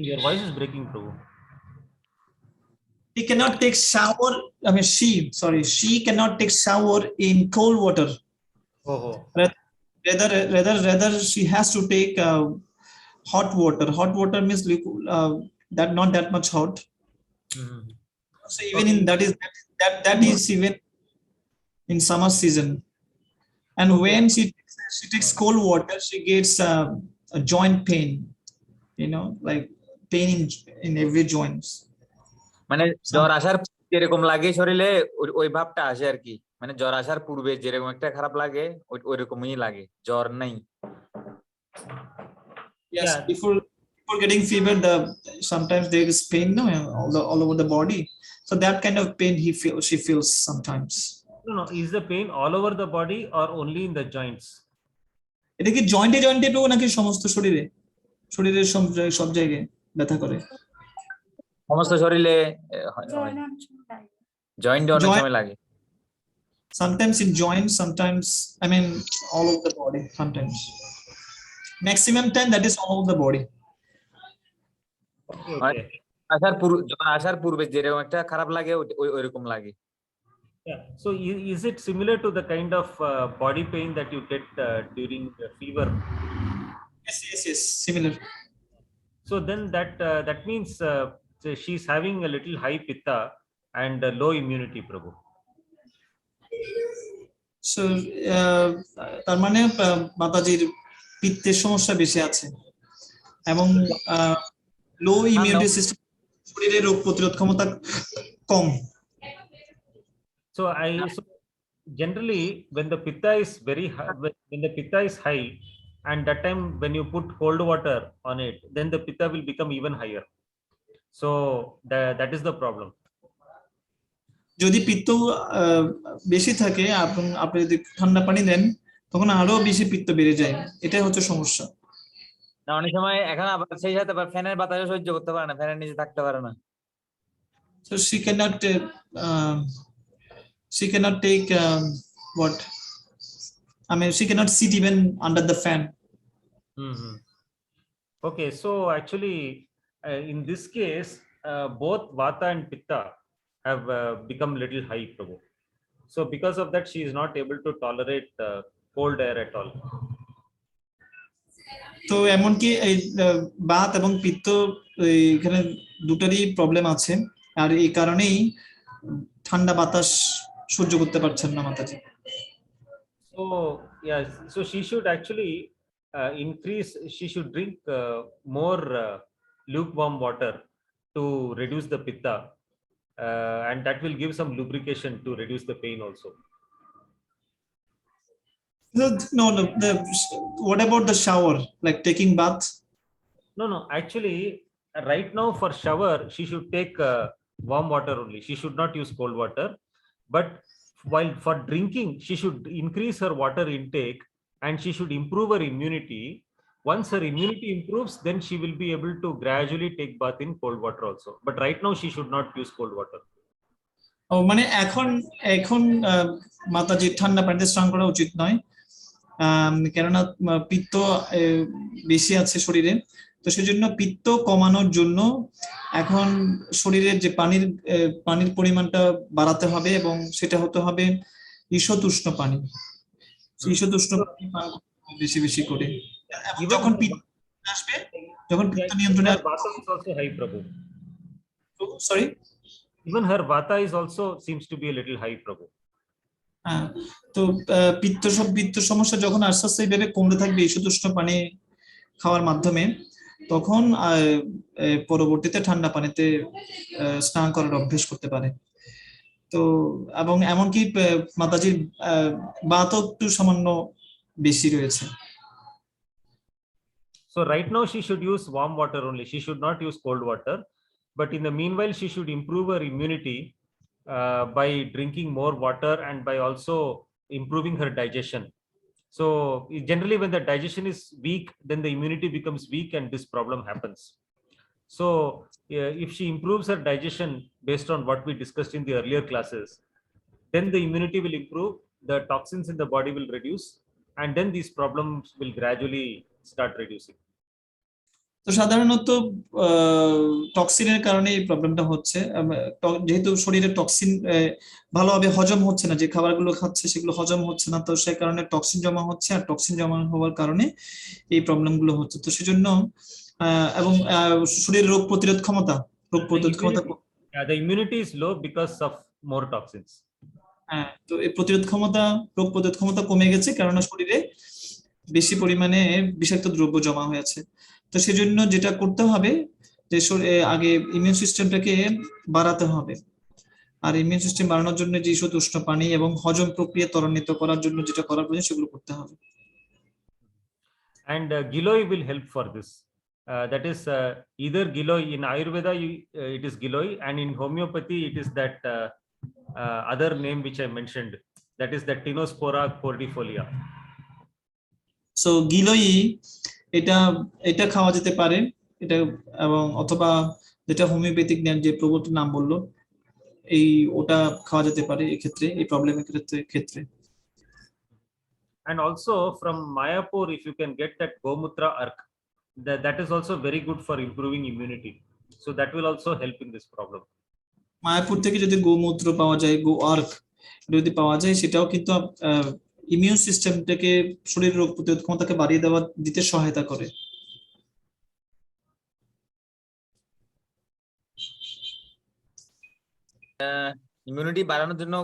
Your voice is breaking, Prabhu. He cannot take shower. I mean, she cannot take shower in cold water. Oh. Rather she has to take hot water. Hot water means that not that much hot. So even in that is even in summer season. And when she takes she takes cold water, she gets a joint pain, like pain in every joints. মানে জ্বর আসার যেরকম লাগে শরীরে ওই ভাবটা আসে আর কি, মানে জ্বর আসার পূর্বে যেরকম একটা খারাপ লাগে ওই রকমই লাগে, জ্বর নাই। Yes, Yeah. before getting fever, sometimes there is pain, no, all over the body. So that kind of pain she feels sometimes. No, is the pain all over the body or only in the joints? এটা কি জয়েন্টে পেও নাকি সমস্ত শরীরের সব জায়গায় ব্যথা করে? সমস্ত শরীরে জয়েন্টে অনেক Joint- সময় লাগে। Sometimes in joints, sometimes all over the body. Sometimes, maximum time that is all over the body. Okay. জ্বর আসার পূর্বে যেরকম একটা খারাপ লাগে ওইরকম লাগে। Yeah. So is it similar to the kind of body pain that you get during fever? Yes, similar. So then that means so she's having a little high pitta and low immunity, Prabhu. So তার মানে মাতাজির পিত্তের সমস্যা বেশি আছে এবং লো immunity system, শরীরের রোগ প্রতিরোধ ক্ষমতা কম। So generally when the pitta is very high, when the pitta is high, and that time when you put cold water on it, then the pitta will become even higher. So that is the problem. যদি পিত্ত বেশি থাকে, আপনি যদি ঠান্ডা পানি দেন তখন আরো বেশি পিত্ত বেড়ে যায়, এটাই হচ্ছে সমস্যা। না অনেক সময় এখন আবার সেই সাথে ফ্যানের বাতাসও সহ্য করতে পারে না, ফ্যানের নিচে থাকতে পারে না। So she cannot take she cannot sit even under the fan. Okay, so actually in this case both vata and pitta have become little high, Prabhu. So because of that she is not able to tolerate cold air at all. তো এমনকি এই বাত এবং পিত্ত এখানে দুটারই problem আছে, আর এই কারণেই ঠান্ডা বাতাস সহ্য করতে পারছেন না মাতাজি। So yeah, so she should actually she should drink more lukewarm water to reduce the pitta, and that will give some lubrication to reduce the pain also. No, what about the shower, like taking bath? No, actually right now for shower she should take warm water only, she should not use cold water. But while for drinking she should increase her water intake and she should improve her immunity. Once her immunity improves, then she will be able to gradually take bath in cold water also, but right now she should not use cold water. ও মানে এখন মাতাজি ঠান্ডা পানিতে স্নান করা উচিত নয়, কেননা পিত্ত বেশি আছে শরীরে। তো সেজন্য পিত্ত কমানোর জন্য এখন শরীরের যে পানির পরিমাণটা বাড়াতে হবে এবং সেটা হতে হবে ঈষদুষ্ণ পানি। ঈষদুষ্ণ পানি পান বেশি বেশি করে, যখন পিত্ত আসবে, যখন পিত্ত নিয়ন্ত্রণে আসবে। Also high, Prabhu. Sorry, even her vata is also seems to be a little high, Prabhu. তো পিত্ত সমস্যা যখন আস্তে আস্তে এইভাবে কমতে থাকবে ঈষদুষ্ণ পানি খাওয়ার মাধ্যমে, তখন পরবর্তীতে ঠান্ডা পানিতে স্নান করার অভ্যেস করতে পারে। তো এবং এমনকি মাতাজির বাতও একটু সামান্য বেশি রয়েছে। So right now she should use warm water only, she should not use cold water, but in the meanwhile she should improve her immunity by drinking more water and by also improving her digestion. So generally when the digestion is weak, then the immunity becomes weak and this problem happens. So if she improves her digestion based on what we discussed in the earlier classes, then the immunity will improve, the toxins in the body will reduce, and then these problems will gradually start reducing. তো সাধারণত টক্সিনের কারণে এই প্রবলেমটা হচ্ছে, যেহেতু শরীরে toxin ভালোভাবে হজম হচ্ছে না, যে খাবারগুলো খাচ্ছে সেগুলো হজম হচ্ছে না, তো সেই কারণে টক্সিন জমা হচ্ছে, আর টক্সিন জমা হওয়ার কারণে এই প্রবলেমগুলো হচ্ছে। তো সেজন্য এবং শরীরের রোগ প্রতিরোধ ক্ষমতা the immunity is low because of more toxins. তো এই রোগ প্রতিরোধ ক্ষমতা কমে গেছে, কারণ শরীরে বেশি পরিমাণে বিষাক্ত দ্রব্য জমা হয়েছে। তো সেজন্য যেটা করতে হবে যে আগে ইমিউন সিস্টেমটাকে বাড়াতে হবে। আর ইমিউন সিস্টেম বাড়ানোর জন্য যে ঈষৎ উষ্ণ পানি এবং হজম প্রক্রিয়া ত্বরান্বিত করার জন্য যেটা করা প্রয়োজন সেগুলো করতে হবে। And Giloy will help for this. That is either Giloy in Ayurveda, it is Giloy, and in homeopathy, it is that other name which I mentioned. That is the Tinospora cordifolia. So giloy এটা এটা খাওয়া যেতে পারে, এটা এবং অথবা যেটা homeopathic যে প্রবর্তন নাম বললো এই ওটা খাওয়া যেতে পারে এই ক্ষেত্রে, এই প্রবলেমের ক্ষেত্রে। And also from Mayapur, if you can get that Gomutra ark, that is also very good for improving immunity. So that will also help in this problem. Mayapur থেকে যদি গোমূত্র পাওয়া যায়, গো আর্ক যদি পাওয়া যায়, সেটাও কিন্তু ইমিউন সিস্টেমটাকে, শরীরের রোগ প্রতিরোধ ক্ষমতাকে বাড়িয়ে দিতে সহায়তা করে। ইমিউনিটি বাড়ানোর জন্য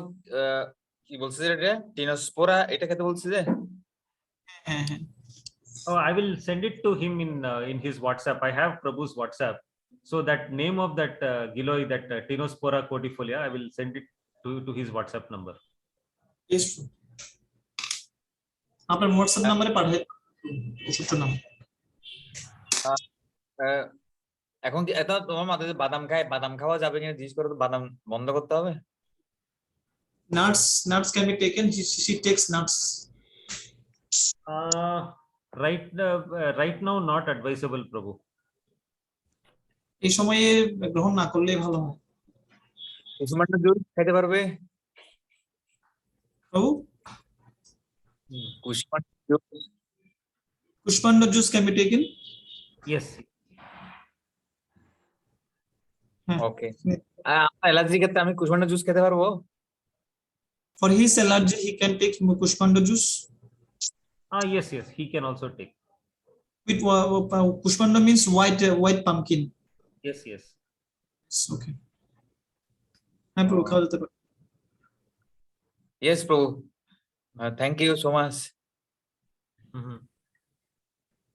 কি বলছে যে এটা টিনোস্পোরা, এটা খেতে বলছে যে? হ্যাঁ হ্যাঁ। Oh, I will send it to him in his WhatsApp. I have Prabhu's WhatsApp. So that name of that Giloy, that Tinospora cordifolia, I will send it to his WhatsApp number. Yes. আপনার WhatsApp নম্বরে পাঠিয়ে ওষুধটার নাম। এখন কি এটা তোমার মাথায় বাদাম খায়, বাদাম খাওয়া যাবে কিনা জিজ্ঞেস করে, তো বাদাম বন্ধ করতে হবে? Nuts can be taken. She takes nuts. Right now, not advisable, Prabhu. এই সময়ে গ্রহণ না করলে ভালো হয়। কুসুমান্ডা জুস খেতে পারবে? প্রভু, kushmanda juice can be taken. Yes. Okay. Allergy ক্ষেত্রে আমি কুসুমান্ডা জুস খেতে পারবো? For his allergy, he can take kushmanda juice. Yes, he can also take. With kushmanda means white pumpkin. Yes. Okay. হ্যাঁ প্রভু, খাওয়া যেতে পারে। Yes, Prabhu. Thank you so much.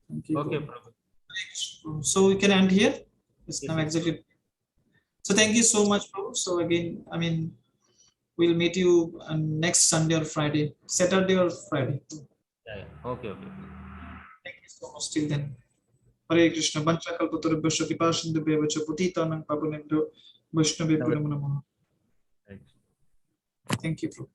Thank you, Okay, Prabhu. Prabhu. So we can end here. It's Yes, now yes. exactly. So thank you so much, Prabhu. So again, I mean, we'll meet you on next Sunday or Friday, Saturday or Friday. Yeah. Okay. Thank you so much till then. Hare Krishna. Banchakalpatarubhyascha kripasindhubhyavach patitanang pavanebhyo vaishnavebhyo namo namah. Right. Thank you, Prabhu.